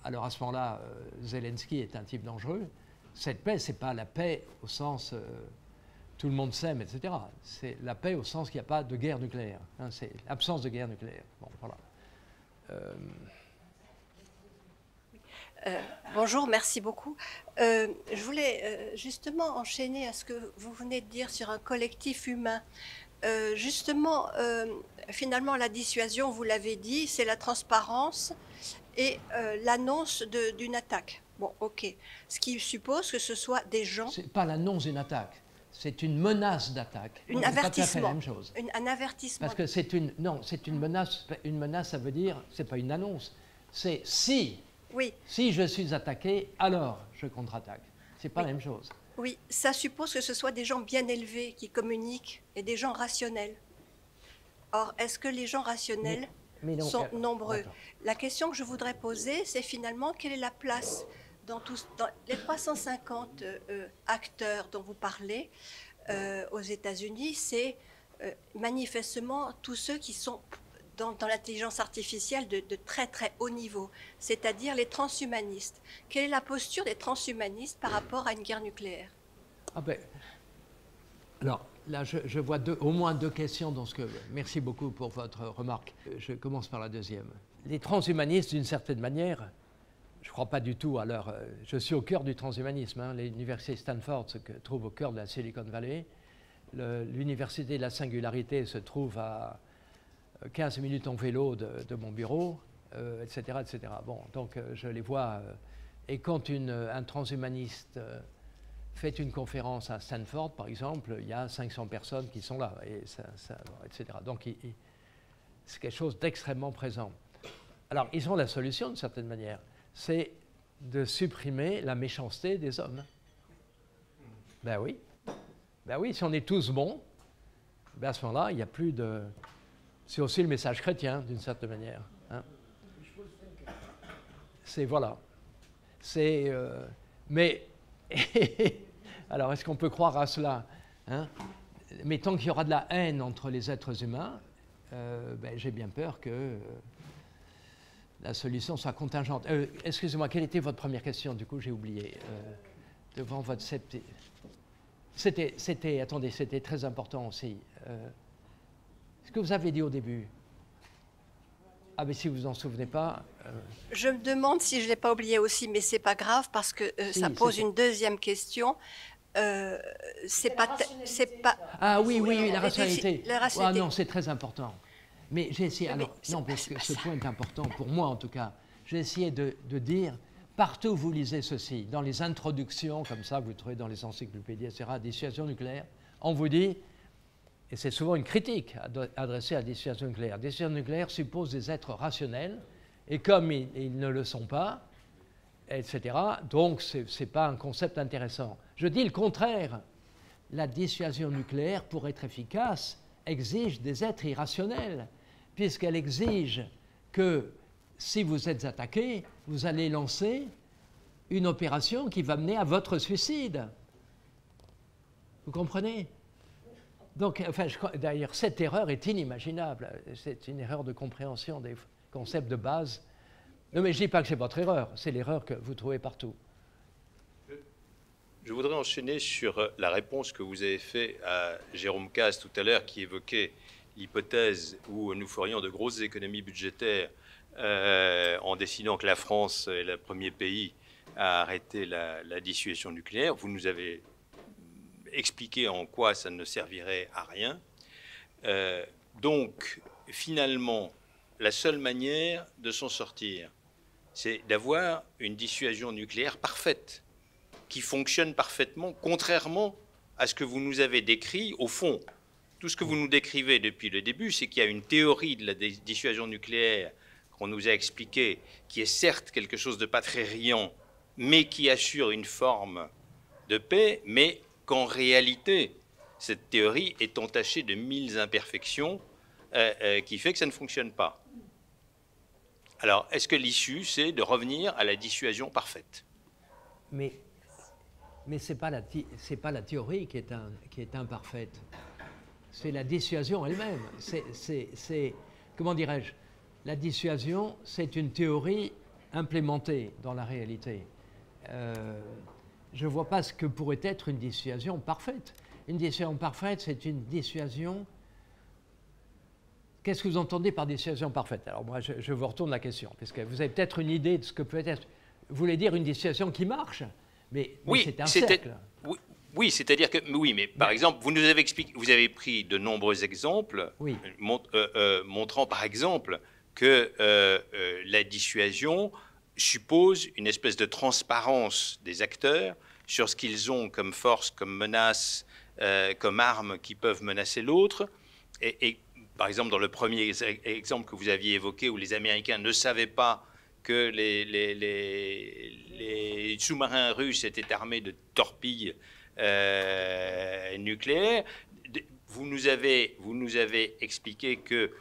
alors à ce moment-là, Zelensky est un type dangereux. Cette paix, ce n'est pas la paix au sens tout le monde s'aime, etc. C'est la paix au sens qu'il n'y a pas de guerre nucléaire. Hein, c'est l'absence de guerre nucléaire. Bon, voilà. Bonjour, merci beaucoup. Je voulais justement enchaîner à ce que vous venez de dire sur un collectif humain. Finalement, la dissuasion, vous l'avez dit, c'est la transparence et l'annonce d'une attaque. Bon, ok. Ce qui suppose que ce soit des gens... C'est pas l'annonce d'une attaque, c'est une menace d'attaque. Un avertissement. C'est pas la même chose. Un avertissement. Parce que c'est une... Non, c'est une menace. Une menace, ça veut dire, c'est pas une annonce. C'est si... Oui. Si je suis attaqué, alors je contre-attaque. C'est pas la même chose. Oui, ça suppose que ce soit des gens bien élevés qui communiquent et des gens rationnels. Or, est-ce que les gens rationnels sont nombreux? La question que je voudrais poser, c'est finalement quelle est la place dans les 350 acteurs dont vous parlez aux États-Unis, c'est manifestement tous ceux qui sont dans l'intelligence artificielle de très très haut niveau, c'est-à-dire les transhumanistes. Quelle est la posture des transhumanistes par rapport à une guerre nucléaire? Alors, là, je vois au moins deux questions dans ce que... Merci beaucoup pour votre remarque. Je commence par la deuxième. Les transhumanistes, d'une certaine manière, je ne crois pas du tout à leur... Je suis au cœur du transhumanisme. Hein. L'université Stanford se trouve au cœur de la Silicon Valley. L'université de la singularité se trouve à 15 minutes en vélo de mon bureau, etc., etc. Bon, donc je les vois. Et quand un transhumaniste fait une conférence à Stanford, par exemple, il y a 500 personnes qui sont là, et etc. Donc c'est quelque chose d'extrêmement présent. Alors, ils ont la solution, d'une certaine manière, c'est de supprimer la méchanceté des hommes. Ben oui. Ben oui, si on est tous bons, ben à ce moment-là, il n'y a plus de... C'est aussi le message chrétien, d'une certaine manière. Hein. C'est, voilà. C'est... mais... alors, est-ce qu'on peut croire à cela, hein? Mais tant qu'il y aura de la haine entre les êtres humains, ben, j'ai bien peur que la solution soit contingente. Excusez-moi, quelle était votre première question? Du coup, j'ai oublié. Devant votre... Attendez, c'était très important aussi. Ce que vous avez dit au début. Ah, mais si vous en souvenez pas... Je me demande si je ne l'ai pas oublié aussi, mais ce n'est pas grave parce que ça pose une deuxième question. C'est pas... Ah oui, la rationalité. Ah non, c'est très important. Mais j'ai essayé... Alors, non, parce que ce point est important, pour moi en tout cas. J'ai essayé de dire, partout où vous lisez ceci, dans les introductions, comme ça, vous trouvez dans les encyclopédies, etc., dissuasion nucléaire, on vous dit... Et c'est souvent une critique adressée à la dissuasion nucléaire. La dissuasion nucléaire suppose des êtres rationnels, et comme ils ne le sont pas, etc., donc ce n'est pas un concept intéressant. Je dis le contraire. La dissuasion nucléaire, pour être efficace, exige des êtres irrationnels, puisqu'elle exige que si vous êtes attaqué, vous allez lancer une opération qui va mener à votre suicide. Vous comprenez ? Donc, enfin, d'ailleurs, cette erreur est inimaginable. C'est une erreur de compréhension des concepts de base. Non, mais je ne dis pas que c'est votre erreur, c'est l'erreur que vous trouvez partout. Je voudrais enchaîner sur la réponse que vous avez faite à Jérôme Casse tout à l'heure, qui évoquait l'hypothèse où nous ferions de grosses économies budgétaires en décidant que la France est le premier pays à arrêter la dissuasion nucléaire. Vous nous avez expliquer en quoi ça ne servirait à rien. Donc, finalement, la seule manière de s'en sortir, c'est d'avoir une dissuasion nucléaire parfaite, qui fonctionne parfaitement, contrairement à ce que vous nous avez décrit. Au fond, tout ce que vous nous décrivez depuis le début, c'est qu'il y a une théorie de la dissuasion nucléaire qu'on nous a expliquée, qui est certes quelque chose de pas très riant, mais qui assure une forme de paix, mais qu'en réalité, cette théorie est entachée de 1000 imperfections qui fait que ça ne fonctionne pas. Alors, est-ce que l'issue, c'est de revenir à la dissuasion parfaite? Mais ce n'est pas la théorie qui est imparfaite. C'est la dissuasion elle-même. Comment dirais-je? La dissuasion, c'est une théorie implémentée dans la réalité, je ne vois pas ce que pourrait être une dissuasion parfaite. Une dissuasion parfaite, c'est une dissuasion... Qu'est-ce que vous entendez par dissuasion parfaite? Alors moi, je vous retourne la question, parce que vous avez peut-être une idée de ce que peut être... Vous voulez dire une dissuasion qui marche, mais oui, c'est un cercle. Oui, c'est-à-dire que... Oui, mais par exemple, vous nous avez expliqué... Vous avez pris de nombreux exemples, oui. Montrant par exemple que la dissuasion suppose une espèce de transparence des acteurs sur ce qu'ils ont comme force, comme menace, comme arme qui peuvent menacer l'autre. Et par exemple, dans le premier exemple que vous aviez évoqué, où les Américains ne savaient pas que les sous-marins russes étaient armés de torpilles nucléaires, vous nous avez expliqué que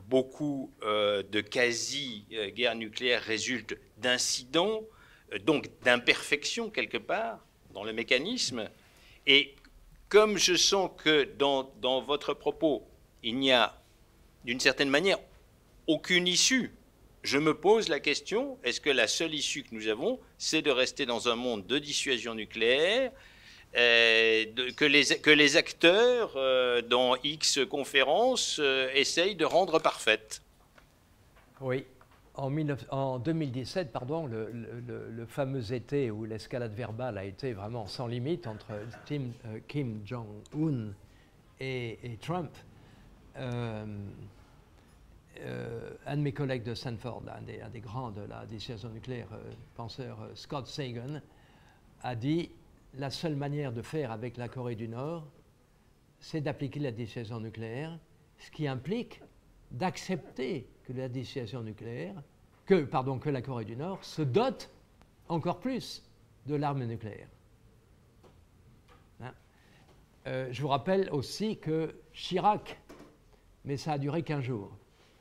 beaucoup de quasi-guerres nucléaires résultent d'incidents, donc d'imperfections quelque part dans le mécanisme. Et comme je sens que dans votre propos, il n'y a d'une certaine manière aucune issue, je me pose la question, est-ce que la seule issue que nous avons, c'est de rester dans un monde de dissuasion nucléaire, que les acteurs, dans X conférences, essayent de rendre parfaite? Oui. En 2017, pardon, le fameux été où l'escalade verbale a été vraiment sans limite entre Kim Jong-un et Trump, un de mes collègues de Stanford, un des grands de la dissuasion nucléaire, penseur Scott Sagan, a dit la seule manière de faire avec la Corée du Nord, c'est d'appliquer la dissuasion nucléaire, ce qui implique d'accepter que la dissuasion nucléaire, que la Corée du Nord se dote encore plus de l'arme nucléaire. Hein? Je vous rappelle aussi que Chirac, mais ça a duré qu'un jour,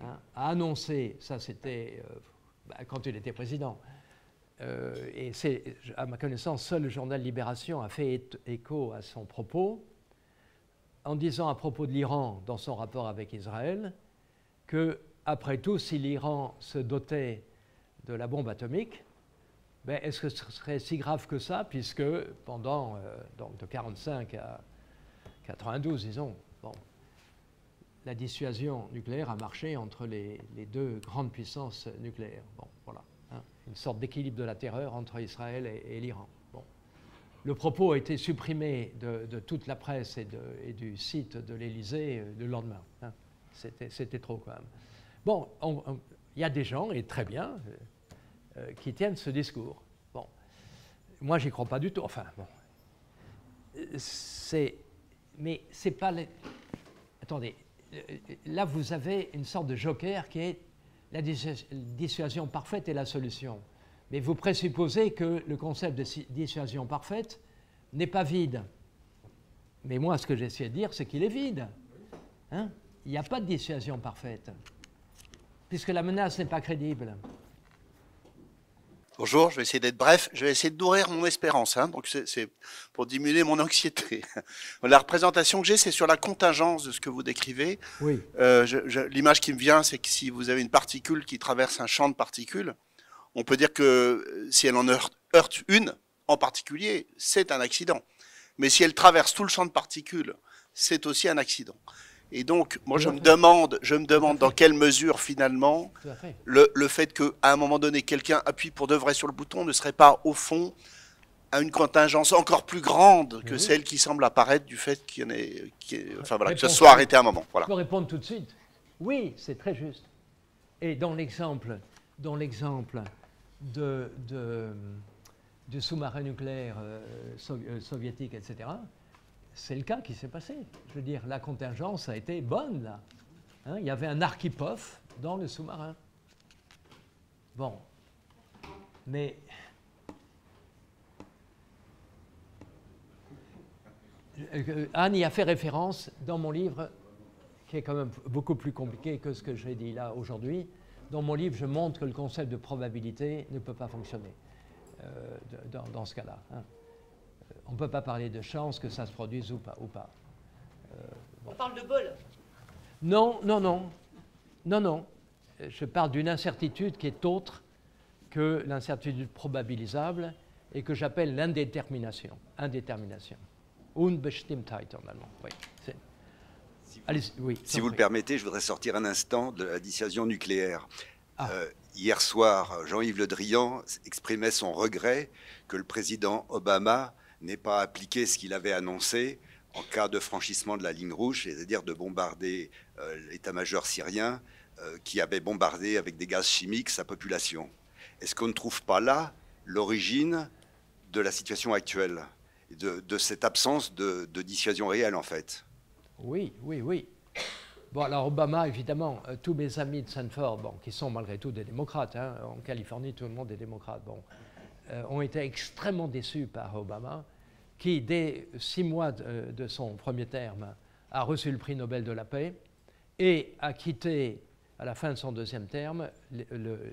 hein, a annoncé, ça c'était quand il était président, et c'est, à ma connaissance, seul le journal Libération a fait écho à son propos, en disant à propos de l'Iran, dans son rapport avec Israël, que, après tout, si l'Iran se dotait de la bombe atomique, ben, est-ce que ce serait si grave que ça, puisque pendant, donc de 1945 à 1992, disons, bon, la dissuasion nucléaire a marché entre les deux grandes puissances nucléaires. Bon, voilà, hein, une sorte d'équilibre de la terreur entre Israël et l'Iran. Bon. Le propos a été supprimé de toute la presse et du site de l'Élysée le lendemain. Hein. C'était trop quand même. Bon, il y a des gens, et très bien, qui tiennent ce discours. Bon, moi, j'y crois pas du tout. Enfin, bon, mais c'est pas... Attendez, là, vous avez une sorte de joker qui est la dissuasion parfaite et la solution. Mais vous présupposez que le concept de dissuasion parfaite n'est pas vide. Mais moi, ce que j'essaie de dire, c'est qu'il est vide. Hein? Il n'y a pas de dissuasion parfaite, puisque la menace n'est pas crédible. Bonjour, je vais essayer d'être bref. Je vais essayer de nourrir mon espérance, hein, donc c'est pour diminuer mon anxiété. La représentation que j'ai, c'est sur la contingence de ce que vous décrivez. Oui. L'image qui me vient, c'est que si vous avez une particule qui traverse un champ de particules, on peut dire que si elle en heurte une en particulier, c'est un accident. Mais si elle traverse tout le champ de particules, c'est aussi un accident. Et donc, moi, je me demande dans quelle mesure, finalement, le fait qu'à un moment donné, quelqu'un appuie pour de vrai sur le bouton ne serait pas, au fond, à une contingence encore plus grande que celle qui semble apparaître du fait qu'il y en ait, enfin, voilà, que ce soit arrêté à un moment. Voilà. Je peux répondre tout de suite. Oui, c'est très juste. Et dans l'exemple du sous-marin nucléaire soviétique, etc., c'est le cas qui s'est passé. Je veux dire, la contingence a été bonne, là. Hein, il y avait un Arkhipov dans le sous-marin. Bon. Mais... Anne y a fait référence dans mon livre, qui est quand même beaucoup plus compliqué que ce que j'ai dit là aujourd'hui. Dans mon livre, je montre que le concept de probabilité ne peut pas fonctionner dans ce cas-là. Hein. On ne peut pas parler de chance que ça se produise ou pas. Bon. On parle de bol. Non. Je parle d'une incertitude qui est autre que l'incertitude probabilisable et que j'appelle l'indétermination. Indétermination. Unbestimmtheit en allemand. Oui, si vous le permettez, je voudrais sortir un instant de la dissuasion nucléaire. Hier soir, Jean-Yves Le Drian exprimait son regret que le président Obama n'ait pas appliqué ce qu'il avait annoncé en cas de franchissement de la ligne rouge, c'est-à-dire de bombarder l'état-major syrien qui avait bombardé avec des gaz chimiques sa population. Est-ce qu'on ne trouve pas là l'origine de la situation actuelle, de cette absence de dissuasion réelle en fait? Oui, oui, oui. Bon, alors Obama, évidemment, tous mes amis de Stanford, bon, qui sont malgré tout des démocrates, hein, en Californie, tout le monde est démocrate, bon, ont été extrêmement déçus par Obama, qui, dès 6 mois de son premier terme, a reçu le prix Nobel de la paix et a quitté, à la fin de son deuxième terme,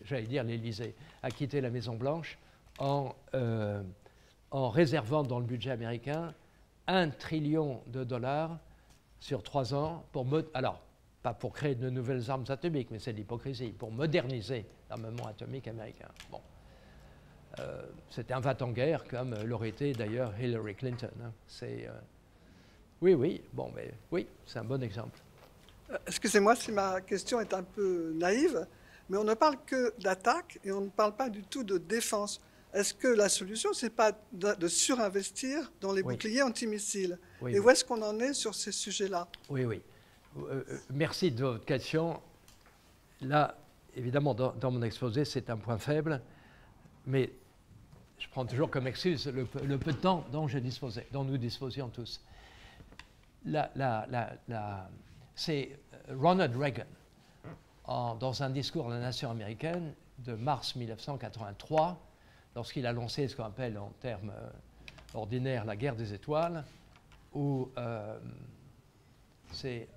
j'allais dire l'Élysée, a quitté la Maison-Blanche en réservant dans le budget américain $1 trillion sur 3 ans pour... Alors, pas pour créer de nouvelles armes atomiques, mais c'est de l'hypocrisie, pour moderniser l'armement atomique américain. Bon. C'était un va-t-en-guerre, comme l'aurait été d'ailleurs Hillary Clinton. Hein. Oui, oui, bon, mais oui, c'est un bon exemple. Excusez-moi si ma question est un peu naïve, mais on ne parle que d'attaque et on ne parle pas du tout de défense. Est-ce que la solution, ce n'est pas de surinvestir dans les boucliers antimissiles? Et où est-ce qu'on en est sur ces sujets-là? Oui, oui. Merci de votre question. Là, évidemment, dans mon exposé, c'est un point faible, mais je prends toujours comme excuse le peu de temps dont nous disposions tous. C'est Ronald Reagan, dans un discours à la nation américaine de mars 1983, lorsqu'il a lancé ce qu'on appelle en termes ordinaires la guerre des étoiles, où c'est...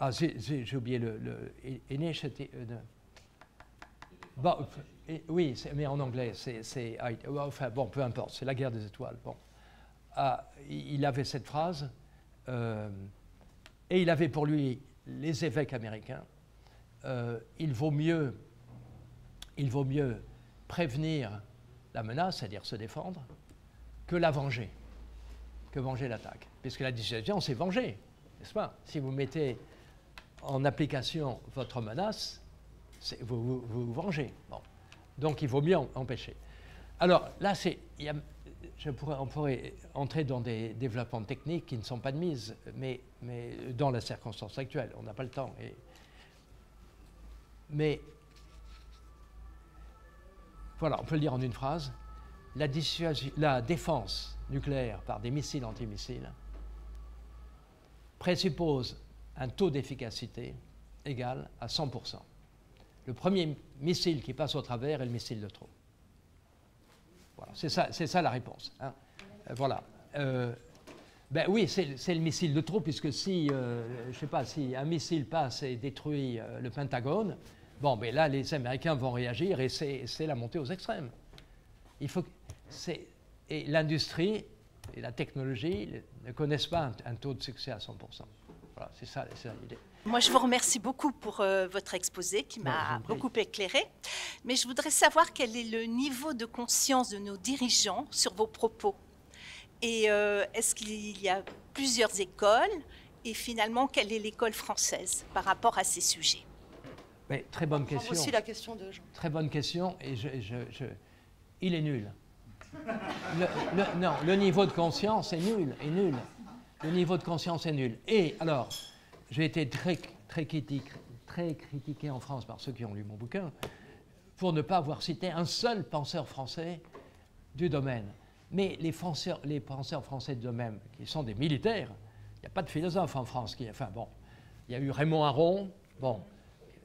j'ai oublié le bon, oui, mais en anglais, enfin, bon, peu importe, c'est la guerre des étoiles. Bon. Il avait cette phrase, et il avait pour lui les évêques américains. Il vaut mieux prévenir la menace, c'est-à-dire se défendre, que la venger, que venger l'attaque. Puisque la dissuasion, c'est venger, n'est-ce pas? Si vous mettez en application votre menace, vous vous vengez. Bon. Donc il vaut mieux empêcher. Alors là, on pourrait entrer dans des développements techniques qui ne sont pas de mise, mais dans la circonstance actuelle, on n'a pas le temps. Mais voilà, on peut le dire en une phrase, la défense nucléaire par des missiles antimissiles présuppose un taux d'efficacité égal à 100%. Le premier missile qui passe au travers est le missile de trop. Voilà, c'est ça la réponse. Hein. Voilà. Ben oui, c'est le missile de trop, puisque si, je sais pas, si un missile passe et détruit le Pentagone, bon, ben là, les Américains vont réagir et c'est la montée aux extrêmes. Et l'industrie et la technologie ne connaissent pas un taux de succès à 100%. Voilà, c'est ça l'idée. Moi, je vous remercie beaucoup pour votre exposé qui m'a beaucoup éclairé. Mais je voudrais savoir quel est le niveau de conscience de nos dirigeants sur vos propos. Et est-ce qu'il y a plusieurs écoles? Et finalement, quelle est l'école française par rapport à ces sujets? Mais, très bonne question. Aussi la question de Jean. Très bonne question. Et il est nul. Non, le niveau de conscience est nul. Le niveau de conscience est nul. Et alors, j'ai été très critiqué en France par ceux qui ont lu mon bouquin pour ne pas avoir cité un seul penseur français du domaine. Mais les penseurs français de domaine, qui sont des militaires, il n'y a pas de philosophe en France. Enfin bon, il y a eu Raymond Aron, bon,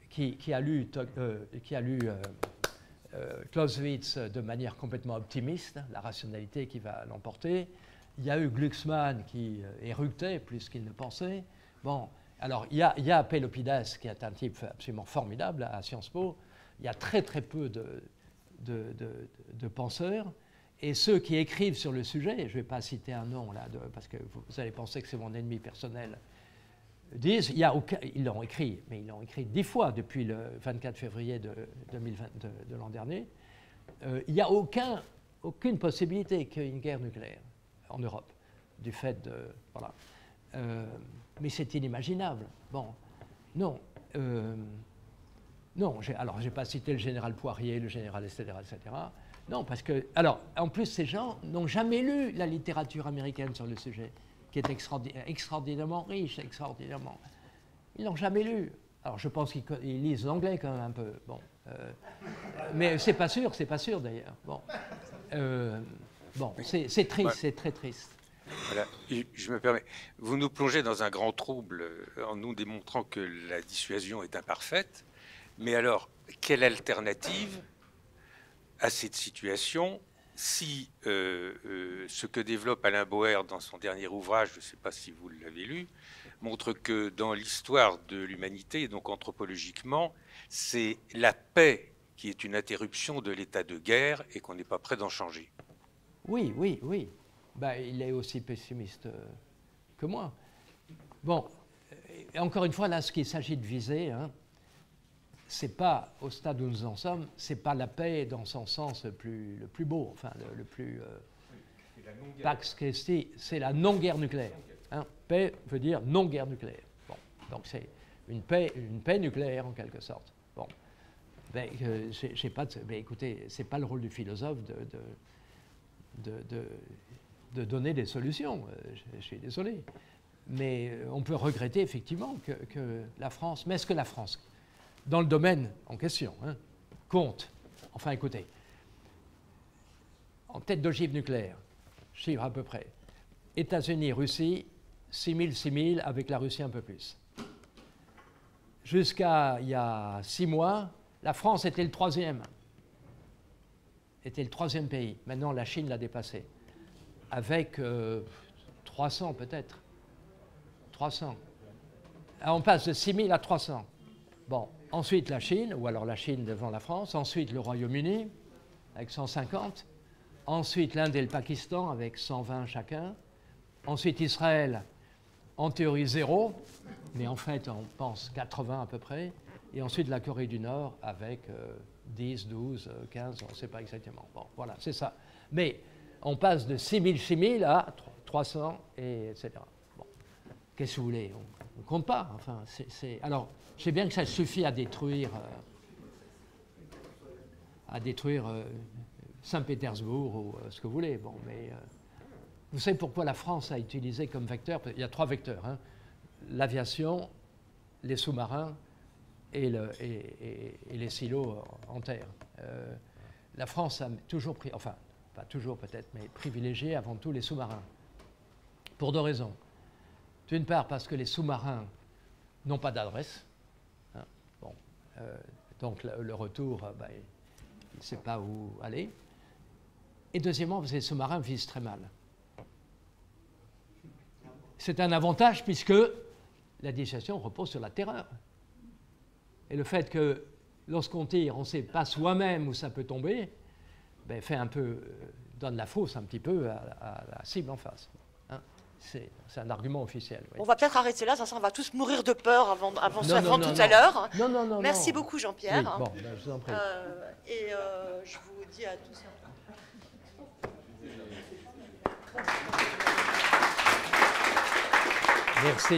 qui a lu Clausewitz de manière complètement optimiste, la rationalité qui va l'emporter. Il y a eu Glucksmann qui éructait plus qu'il ne pensait. Bon, alors il y a Pelopidas qui est un type absolument formidable à Sciences Po. Il y a très peu de penseurs. Et ceux qui écrivent sur le sujet, je ne vais pas citer un nom là, parce que vous allez penser que c'est mon ennemi personnel, disent, ils l'ont écrit, mais ils l'ont écrit 10 fois depuis le 24 février de l'an dernier, il n'y a aucune possibilité qu'il y ait une guerre nucléaire en Europe, du fait de... Voilà. Mais c'est inimaginable. Bon, non. Non, alors je n'ai pas cité le général Poirier, le général, etc., etc. Non, parce que... Alors, en plus, ces gens n'ont jamais lu la littérature américaine sur le sujet, qui est extraordinairement riche, extraordinairement... Ils l'ont jamais lu. Alors, je pense qu'ils lisent l'anglais quand même un peu. Bon, mais c'est pas sûr d'ailleurs. Bon, bon, c'est triste, c'est très triste. Voilà, je me permets. Vous nous plongez dans un grand trouble en nous démontrant que la dissuasion est imparfaite. Mais alors, quelle alternative à cette situation si ce que développe Alain Boer dans son dernier ouvrage, je ne sais pas si vous l'avez lu, montre que dans l'histoire de l'humanité, donc anthropologiquement, c'est la paix qui est une interruption de l'état de guerre et qu'on n'est pas prêt d'en changer. Oui, oui, oui. Ben, il est aussi pessimiste que moi. Bon, encore une fois, là, ce qu'il s'agit de viser, hein, c'est pas, au stade où nous en sommes, c'est pas la paix dans son sens le plus beau, enfin, le plus... Pax Christi, c'est la non-guerre nucléaire. Hein. Paix veut dire non-guerre nucléaire. Bon, donc c'est une paix nucléaire, en quelque sorte. Bon. Ben, j'ai pas ben, écoutez, c'est pas le rôle du philosophe de donner des solutions. Je suis désolé. Mais on peut regretter effectivement que la France... Mais est-ce que la France, dans le domaine en question, hein, compte... Enfin, écoutez, en tête d'ogive nucléaire, chiffre à peu près, États-Unis, Russie, 6 000, avec la Russie un peu plus. Jusqu'à il y a 6 mois, la France était le 3e. Était le 3e pays. Maintenant, la Chine l'a dépassé. Avec 300 peut-être. 300. Alors, on passe de 6 000 à 300. Bon, ensuite la Chine, ou alors la Chine devant la France. Ensuite le Royaume-Uni, avec 150. Ensuite l'Inde et le Pakistan, avec 120 chacun. Ensuite Israël, en théorie 0, mais en fait on pense 80 à peu près. Et ensuite la Corée du Nord, avec 10, 12, 15, on ne sait pas exactement. Bon, voilà, c'est ça. Mais on passe de 6 000 à 300, et etc. Bon, qu'est-ce que vous voulez? On ne compte pas. Enfin, alors, je sais bien que ça suffit à détruire Saint-Pétersbourg ou ce que vous voulez. Bon, mais vous savez pourquoi la France a utilisé comme vecteur? Il y a 3 vecteurs. Hein, l'aviation, les sous-marins et les silos en terre. La France a toujours pris, enfin, pas toujours peut-être, mais privilégié avant tout les sous-marins. Pour 2 raisons. D'une part, parce que les sous-marins n'ont pas d'adresse. Hein, bon, donc le retour, ben, il ne sait pas où aller. Et deuxièmement, parce que les sous-marins visent très mal. C'est un avantage puisque la dissuasion repose sur la terreur. Et le fait que lorsqu'on tire, on ne sait pas soi-même où ça peut tomber, ben, fait un peu, donne la fausse un petit peu à la cible en face. Hein. C'est un argument officiel. Oui. On va peut-être arrêter là, ça on va tous mourir de peur avant tout à l'heure. Non. Merci beaucoup Jean-Pierre. Oui, bon, ben, je vous en prie. Et je vous dis à tous. Merci.